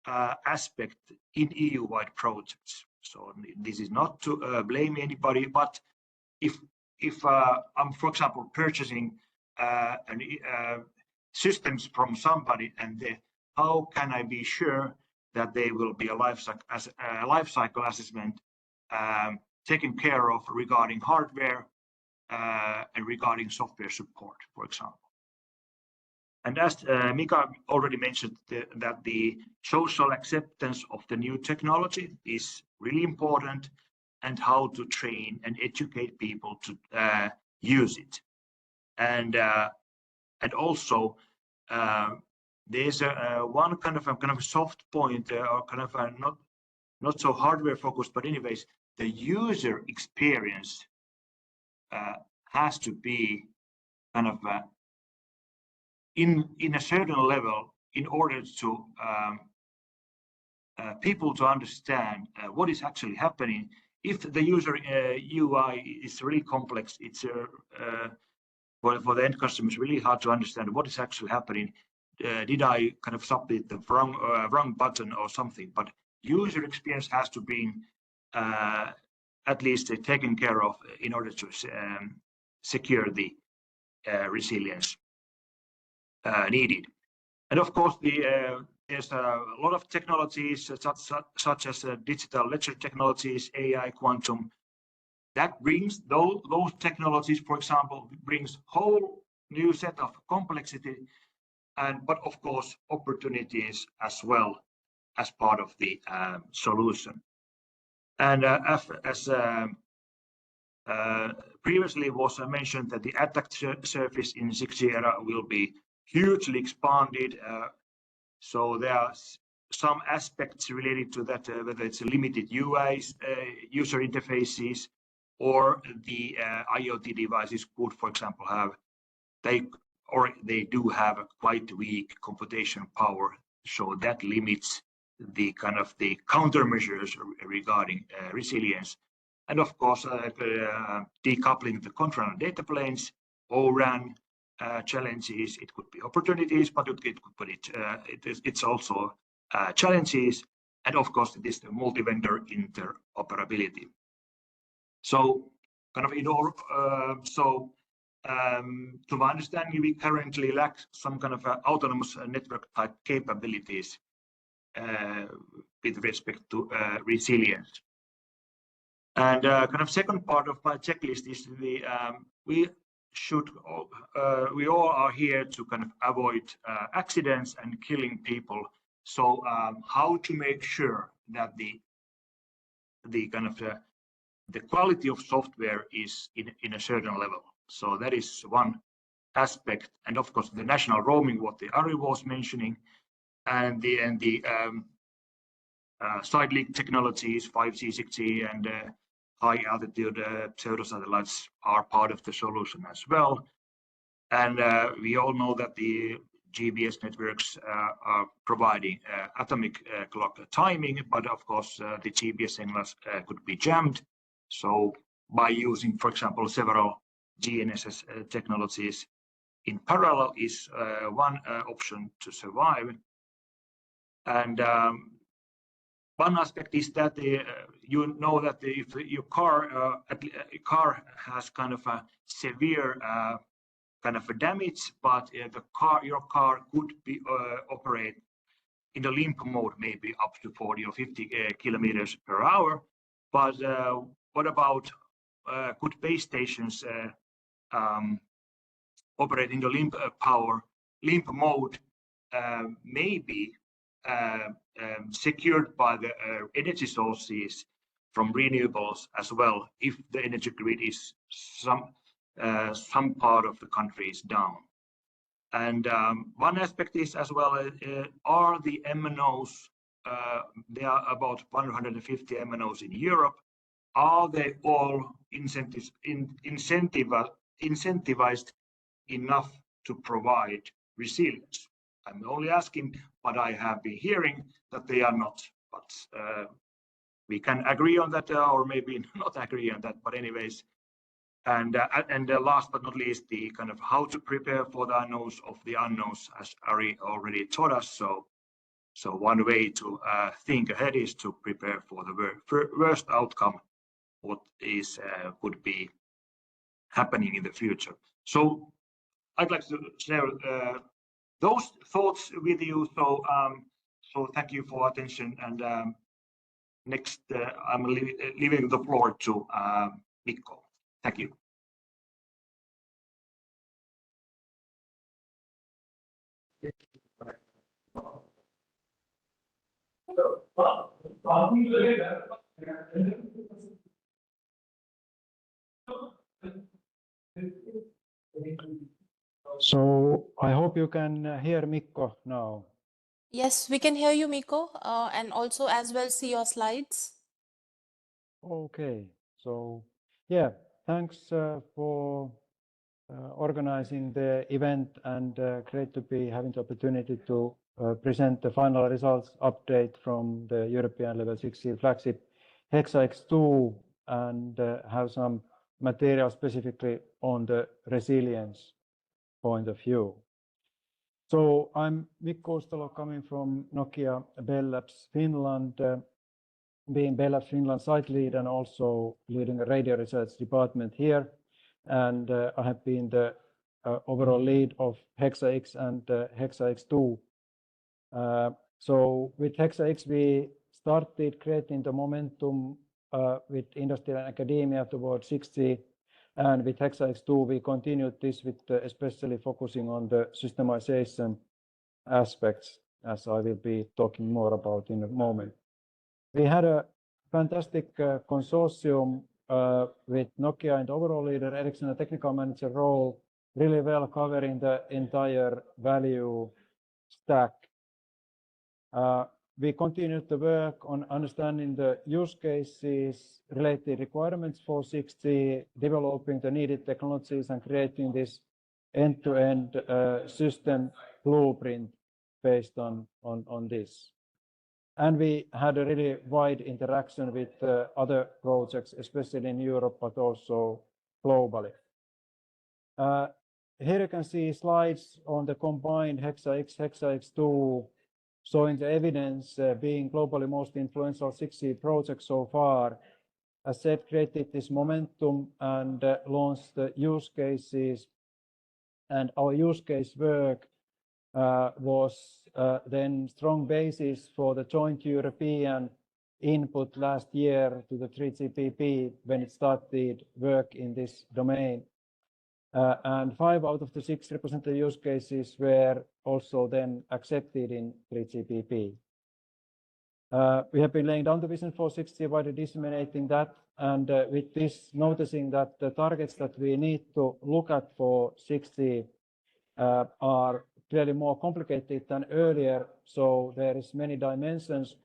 aspect in EU-wide projects. So this is not to blame anybody, but if I'm, for example, purchasing systems from somebody, and how can I be sure that they will be a life cycle assessment taken care of regarding hardware and regarding software support, for example? And as Mika already mentioned, that the social acceptance of the new technology is really important, and how to train and educate people to use it. And also there's one kind of a soft point, or kind of a not so hardware focused, but anyways, the user experience has to be kind of in a certain level in order to people to understand what is actually happening. If the user UI is really complex, it's for the end customer, it's really hard to understand what is actually happening. Did I kind of submit the wrong button or something? But user experience has to be at least taken care of in order to secure the resilience needed. And of course, there's a lot of technologies such as digital ledger technologies, AI, quantum, that brings those technologies, for example, brings whole new set of complexity, but of course opportunities as well as part of the solution. And as previously was mentioned, that the attack surface in 6G era will be hugely expanded. So there are some aspects related to that, whether it's limited UIs, user interfaces, or the IoT devices could, for example, they do have a quite weak computation power. So that limits the kind of the countermeasures regarding resilience. And of course, decoupling the control and data planes, ORAN challenges. It could be opportunities, but it's also challenges. And of course, it is the multi-vendor interoperability. So kind of in all, so to my understanding, we currently lack some kind of autonomous network type capabilities with respect to resilience. And kind of second part of my checklist is the we all are here to kind of avoid accidents and killing people. So how to make sure that the kind of the quality of software is in a certain level. So that is one aspect, and of course the national roaming, what the Ari was mentioning, and the side link technologies, 5G, 6G, and high altitude pseudo satellites are part of the solution as well. And we all know that the GPS networks are providing atomic clock timing, but of course the GPS signals could be jammed. So by using, for example, several GNSS technologies in parallel is one option to survive. And one aspect is that you know that if your car has kind of a severe kind of a damage, but your car could be operate in the limp mode, maybe up to 40 or 50 kilometers per hour. But what about could base stations operate in the limp mode, maybe secured by the energy sources from renewables as well, if the energy grid is some part of the country is down. And one aspect is as well, are the MNOs, there are about 150 MNOs in Europe, are they all incentivized enough to provide resilience? I'm only asking, but I have been hearing that they are not. But we can agree on that, or maybe not agree on that. But anyways, and last but not least, the kind of how to prepare for the unknowns of the unknowns, as Ari already taught us. So one way to think ahead is to prepare for the worst outcome, what is could be happening in the future. So I'd like to share those thoughts with you. So thank you for attention. And next, I'm leaving the floor to Mikko. Thank you. So I hope you can hear Mikko now. Yes, we can hear you, Mikko, and also as well see your slides. Okay, so yeah, thanks for organizing the event, and great to be having the opportunity to present the final results update from the European level 6C flagship HEXA-X2 and have some material specifically on the resilience point of view. So I'm Mikko Ostalo, coming from Nokia Bell Labs Finland, being Bell Labs Finland site lead and also leading a radio research department here. And I have been the overall lead of HEXA-X and HEXA-X2. So with HEXA-X, we started creating the momentum with industry and academia towards 6G. And with HEXA-X2, we continued this with especially focusing on the systemization aspects, as I will be talking more about in a moment. We had a fantastic consortium with Nokia and overall leader, Ericsson, a technical manager role, really well covering the entire value stack. We continued to work on understanding the use cases, related requirements for 6G, developing the needed technologies and creating this end-to-end system blueprint based on this. And we had a really wide interaction with other projects, especially in Europe, but also globally. Here you can see slides on the combined HEXA-X, HEXA-X2, showing the evidence being globally most influential 6G project so far. as said, created this momentum and launched the use cases. And our use case work was then strong basis for the joint European input last year to the 3GPP when it started work in this domain. And 5 out of the 6 representative use cases were also then accepted in 3GPP. We have been laying down the vision for 6G, widely disseminating that, and with this noticing that the targets that we need to look at for 6G are clearly more complicated than earlier, so there is many dimensions,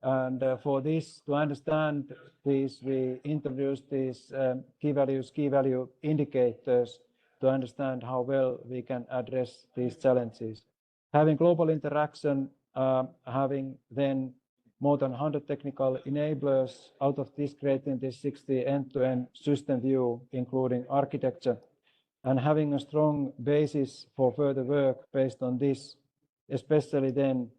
and for this, to understand this, we introduced these key value indicators to understand how well we can address these challenges. Having global interaction, having then more than 100 technical enablers, out of this creating this 6G end-to-end system view, including architecture, and having a strong basis for further work based on this, especially then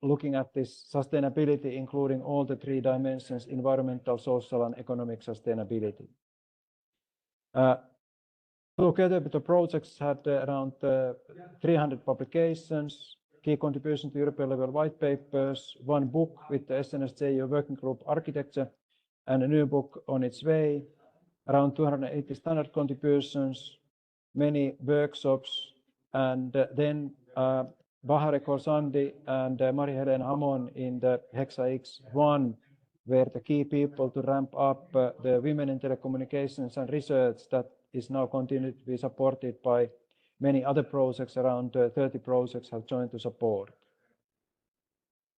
looking at this sustainability, including all the 3 dimensions: environmental, social, and economic sustainability. Together with the projects had around 300 publications, key contribution to European level white papers, 1 book with the SNS CO working group architecture, and a new book on its way, around 280 standard contributions, many workshops, and then Bahare Korsandi and Mari-Helene Hamon in the HexaX1 were the key people to ramp up the women in telecommunications and research that is now continued to be supported by many other projects. Around 30 projects have joined to support.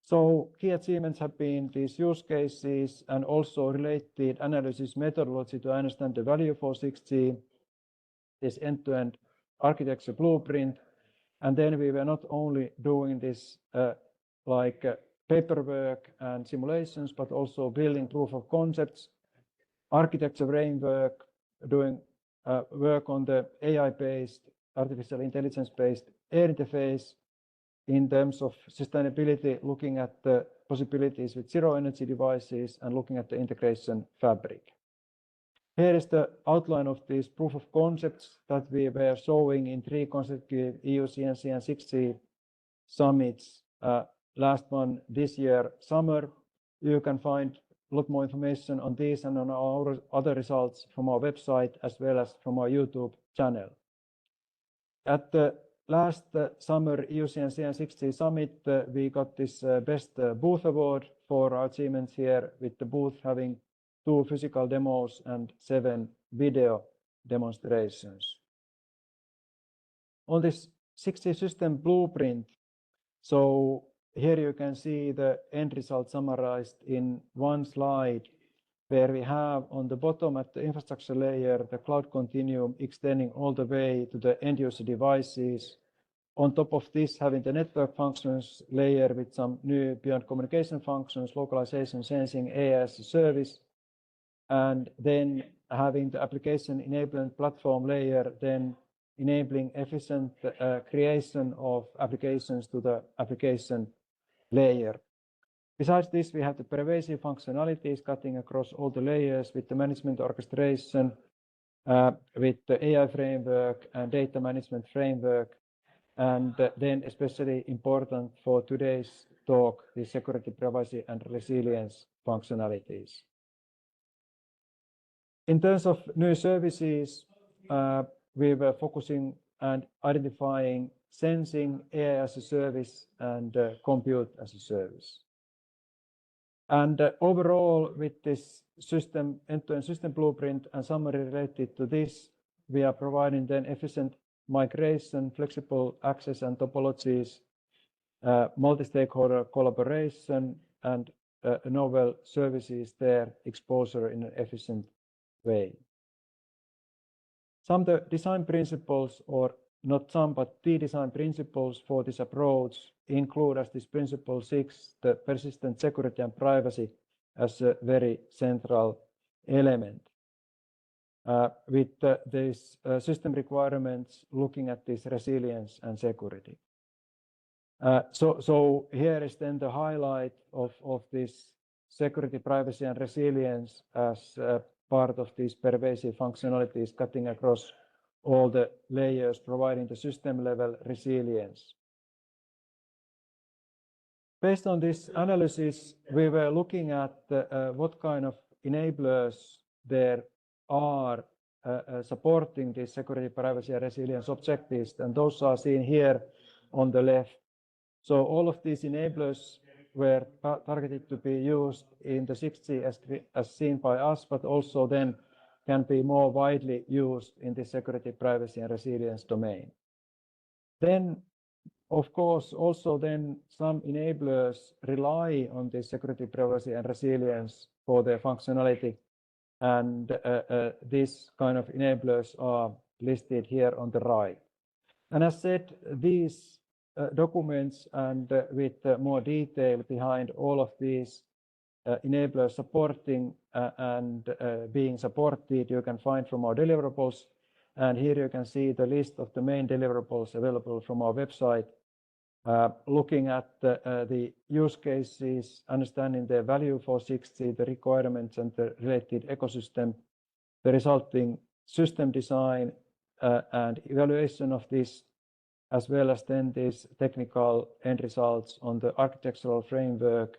So key achievements have been these use cases and also related analysis methodology to understand the value for 6G, this end-to-end architecture blueprint. And then we were not only doing this paperwork and simulations, but also building proof of concepts, architecture framework, doing work on the AI-based, artificial intelligence-based air interface in terms of sustainability, looking at the possibilities with zero-energy devices and looking at the integration fabric. Here is the outline of these proof of concepts that we were showing in 3 consecutive EU CNC and 6G summits. Last one this year, summer. You can find a lot more information on this and on our other results from our website as well as from our YouTube channel. At the last summer EU CNC and 6G summit, we got this best booth award for our achievements here, with the booth having 2 physical demos and 7 video demonstrations. On this 6G system blueprint, so here you can see the end result summarized in 1 slide, where we have on the bottom at the infrastructure layer the cloud continuum extending all the way to the end user devices. On top of this, having the network functions layer with some new beyond communication functions, localization, sensing, AI as a service, and then having the application enablement platform layer, then enabling efficient creation of applications to the application layer. Besides this, we have the pervasive functionalities cutting across all the layers with the management orchestration, with the AI framework and data management framework, and then especially important for today's talk, the security, privacy, and resilience functionalities. In terms of new services, we were focusing and identifying sensing, AI as a service, and compute as a service. And overall, with this system, end-to-end system blueprint and summary related to this, we are providing then efficient migration, flexible access and topologies, multi-stakeholder collaboration, and novel services there, exposure in an efficient way. Some of the design principles, or not some, but the design principles for this approach include as this principle 6, the persistent security and privacy as a very central element. With these system requirements looking at this resilience and security. So here is then the highlight of this security, privacy, and resilience as part of these pervasive functionalities cutting across all the layers, providing the system level resilience. Based on this analysis, we were looking at what kind of enablers there are supporting these security, privacy, and resilience objectives, and those are seen here on the left. So all of these enablers were targeted to be used in the 6G as seen by us, but also then can be more widely used in the security, privacy, and resilience domain. Then, of course, also then some enablers rely on the security, privacy, and resilience for their functionality. And these kind of enablers are listed here on the right. And as said, these documents and with more detail behind all of these enablers supporting and being supported, you can find from our deliverables. And here you can see the list of the main deliverables available from our website, looking at the use cases, understanding the value for 6G, the requirements and the related ecosystem, the resulting system design and evaluation of this, as well as then these technical end results on the architectural framework,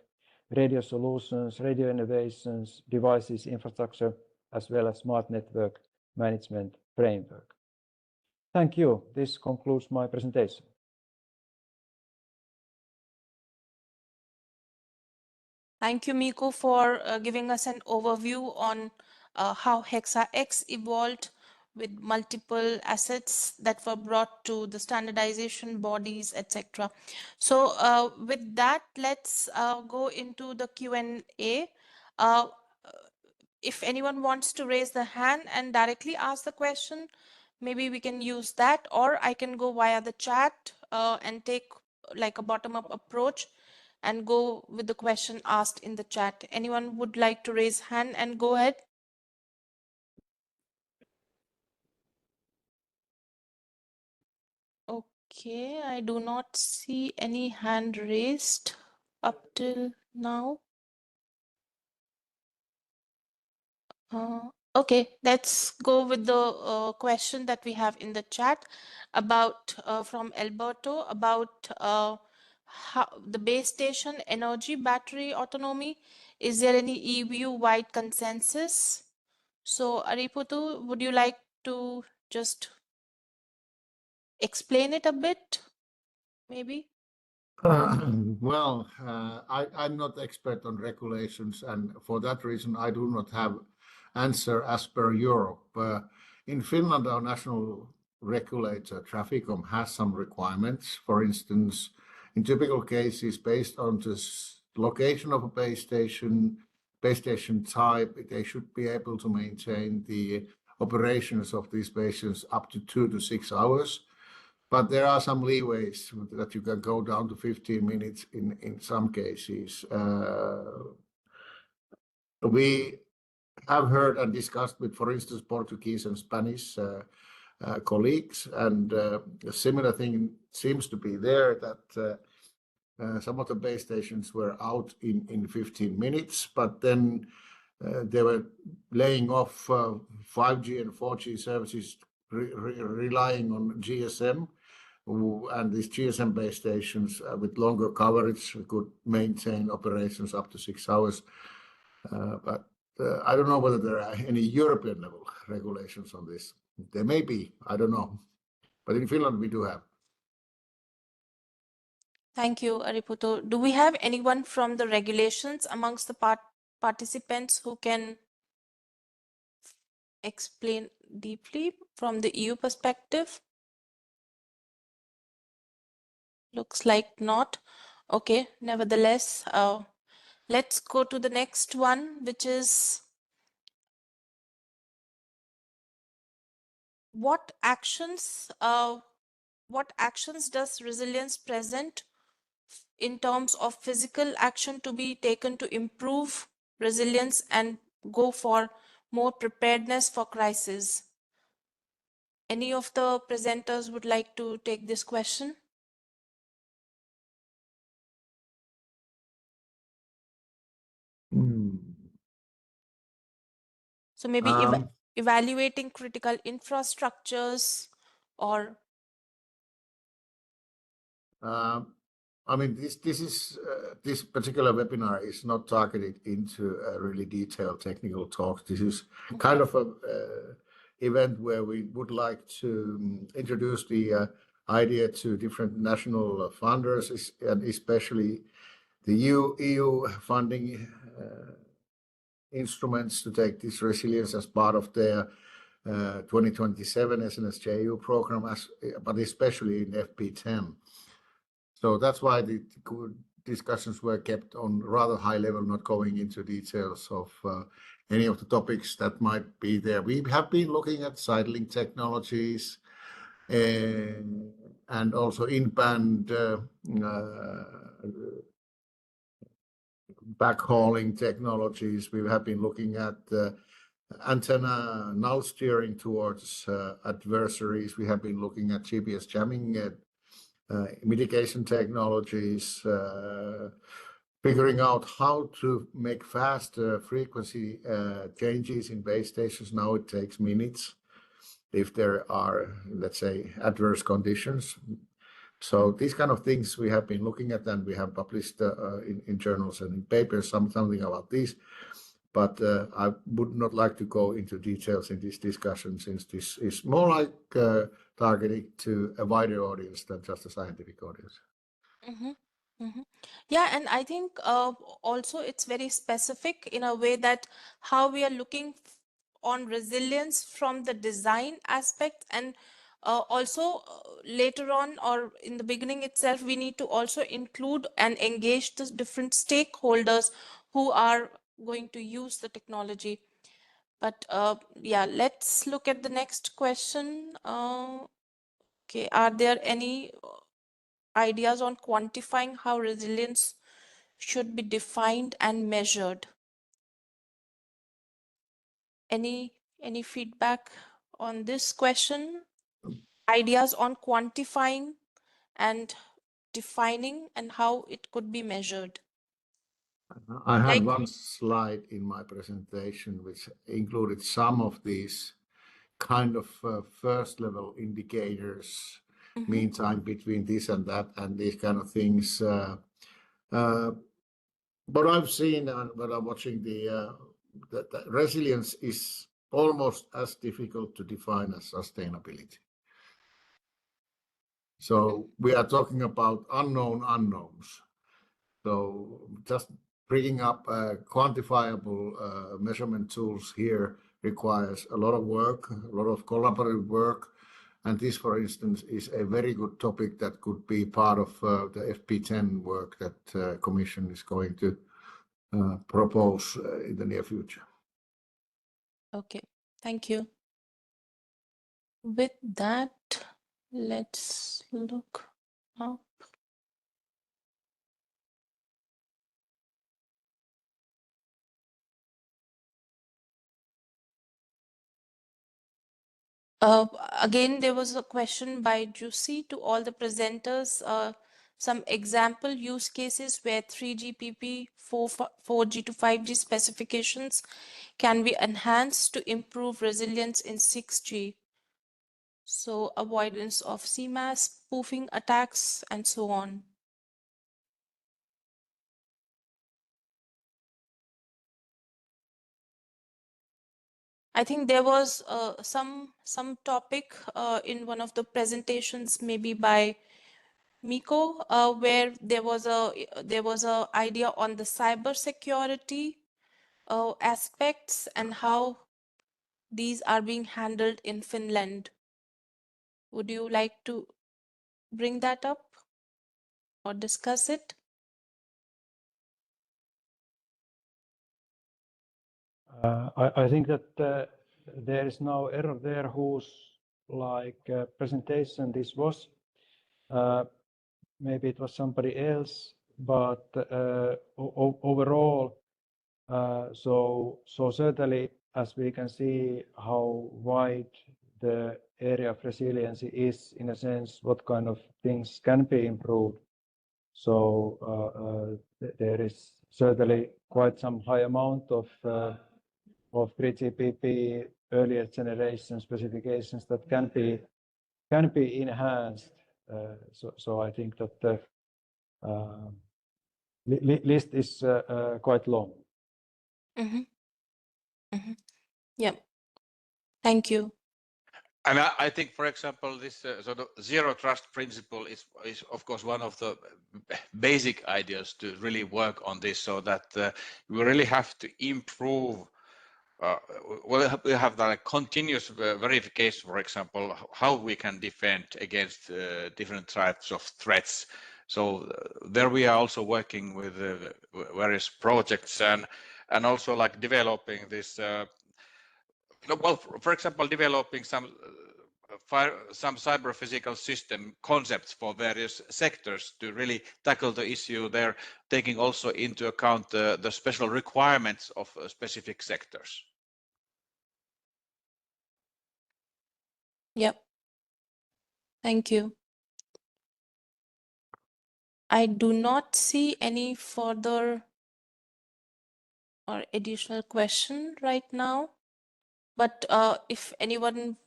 radio solutions, radio innovations, devices, infrastructure, as well as smart network management framework. Thank you. This concludes my presentation. Thank you, Mikko, for giving us an overview on how HexaX evolved with multiple assets that were brought to the standardization bodies, etc. So with that, let's go into the Q&A. If anyone wants to raise the hand and directly ask the question, maybe we can use that, or I can go via the chat and take like a bottom-up approach and go with the question asked in the chat. Anyone would like to raise hand and go ahead? Okay, I do not see any hand raised up till now. Okay, let's go with the question that we have in the chat about from Alberto about how the base station energy battery autonomy. Is there any EU-wide consensus? So Ariputu, would you like to just explain it a bit, maybe? Well, I'm not expert on regulations, and for that reason, I do not have answer as per Europe. In Finland, our national regulator, Traficom, has some requirements. For instance, in typical cases, based on the location of a base station type, they should be able to maintain the operations of these stations up to 2 to 6 hours. But there are some leeways that you can go down to 15 minutes in some cases. We have heard and discussed with, for instance, Portuguese and Spanish colleagues, and a similar thing seems to be there, that some of the base stations were out in 15 minutes, but then they were laying off 5G and 4G services, relying on GSM. And these GSM base stations with longer coverage could maintain operations up to 6 hours. But I don't know whether there are any European level regulations on this. There may be, I don't know. But in Finland, we do have. Thank you, Ariputu. Do we have anyone from the regulations amongst the participants who can explain deeply from the EU perspective? Looks like not. Okay, nevertheless, let's go to the next one, which is what actions does resilience present in terms of physical action to be taken to improve resilience and go for more preparedness for crisis? Any of the presenters would like to take this question? So maybe Um, evaluating critical infrastructures or I mean, this particular webinar is not targeted into a really detailed technical talk. This is kind of a event where we would like to introduce the idea to different national funders, and especially the EU funding instruments to take this resilience as part of their 2027 SNS CO-OP program, but especially in FP10. So that's why the good discussions were kept on rather high level, not going into details of any of the topics that might be there. We have been looking at sidling technologies and also in-band backhauling technologies. We have been looking at antenna null steering towards adversaries. We have been looking at GPS jamming mitigation technologies, figuring out how to make fast frequency changes in base stations. Now it takes minutes if there are, let's say, adverse conditions. So these kind of things we have been looking at, and we have published in journals and in papers something about these. But I would not like to go into details in this discussion, since this is more like targeted to a wider audience than just a scientific audience. Yeah, and I think also it's very specific in a way that how we are looking on resilience from the design aspect, and also later on or in the beginning itself, we need to also include and engage the different stakeholders who are going to use the technology. But yeah, let's look at the next question. Okay, are there any ideas on quantifying how resilience should be defined and measured? Any feedback on this question? Ideas on quantifying and defining and how it could be measured? I had Like, one slide in my presentation which included some of these kind of first level indicators, mean time between this and that, and these kind of things. But I've seen when I'm watching that resilience is almost as difficult to define as sustainability. So we are talking about unknown unknowns. So just bringing up quantifiable measurement tools here requires a lot of work, a lot of collaborative work. And this, for instance, is a very good topic that could be part of the FP10 work that Commission is going to propose in the near future. okay, thank you. With that, let's look up. Again, there was a question by Juicy to all the presenters. Some example use cases where 3GPP, 4G to 5G specifications can be enhanced to improve resilience in 6G. So avoidance of CMAS, spoofing attacks, and so on. I think there was some topic in one of the presentations, maybe by Miko, where there was a idea on the cyber security aspects and how these are being handled in Finland. Would you like to bring that up or discuss it? I think that there is no error there whose presentation this was. Maybe it was somebody else, but overall, so certainly, as we can see how wide the area of resiliency is, in a sense, what kind of things can be improved. So there is certainly quite some high amount of 3GPP earlier generation specifications that can be enhanced. So I think that the list is quite long. Yeah, thank you. And I think, for example, this sort of zero trust principle is of course one of the basic ideas to really work on this, so that we really have to improve. We have the continuous verification, for example, how we can defend against different types of threats. So there we are also working with various projects and also like developing this. Well, for example, developing some cyber physical system concepts for various sectors to really tackle the issue there, taking also into account the special requirements of specific sectors. Yep. Thank you. I do not see any further or additional question right now, but if anyone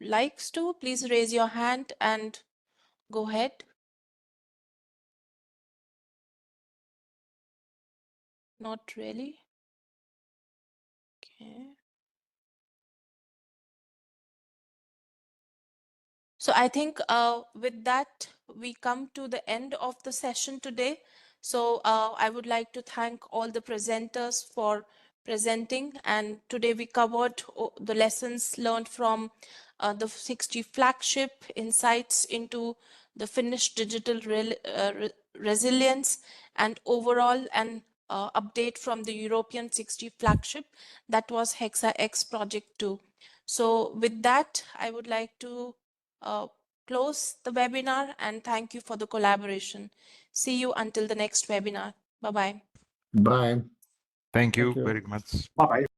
likes to, please raise your hand and go ahead. Not really. Okay. So I think with that, we come to the end of the session today. So I would like to thank all the presenters for presenting. And today we covered the lessons learned from the 6G flagship, insights into the Finnish digital resilience, and overall an update from the European 6G flagship, that was Hexa-X Project 2. So with that, I would like to close the webinar and thank you for the collaboration. See you until the next webinar. Bye-bye. Bye. Thank you Thank you. very much. Bye.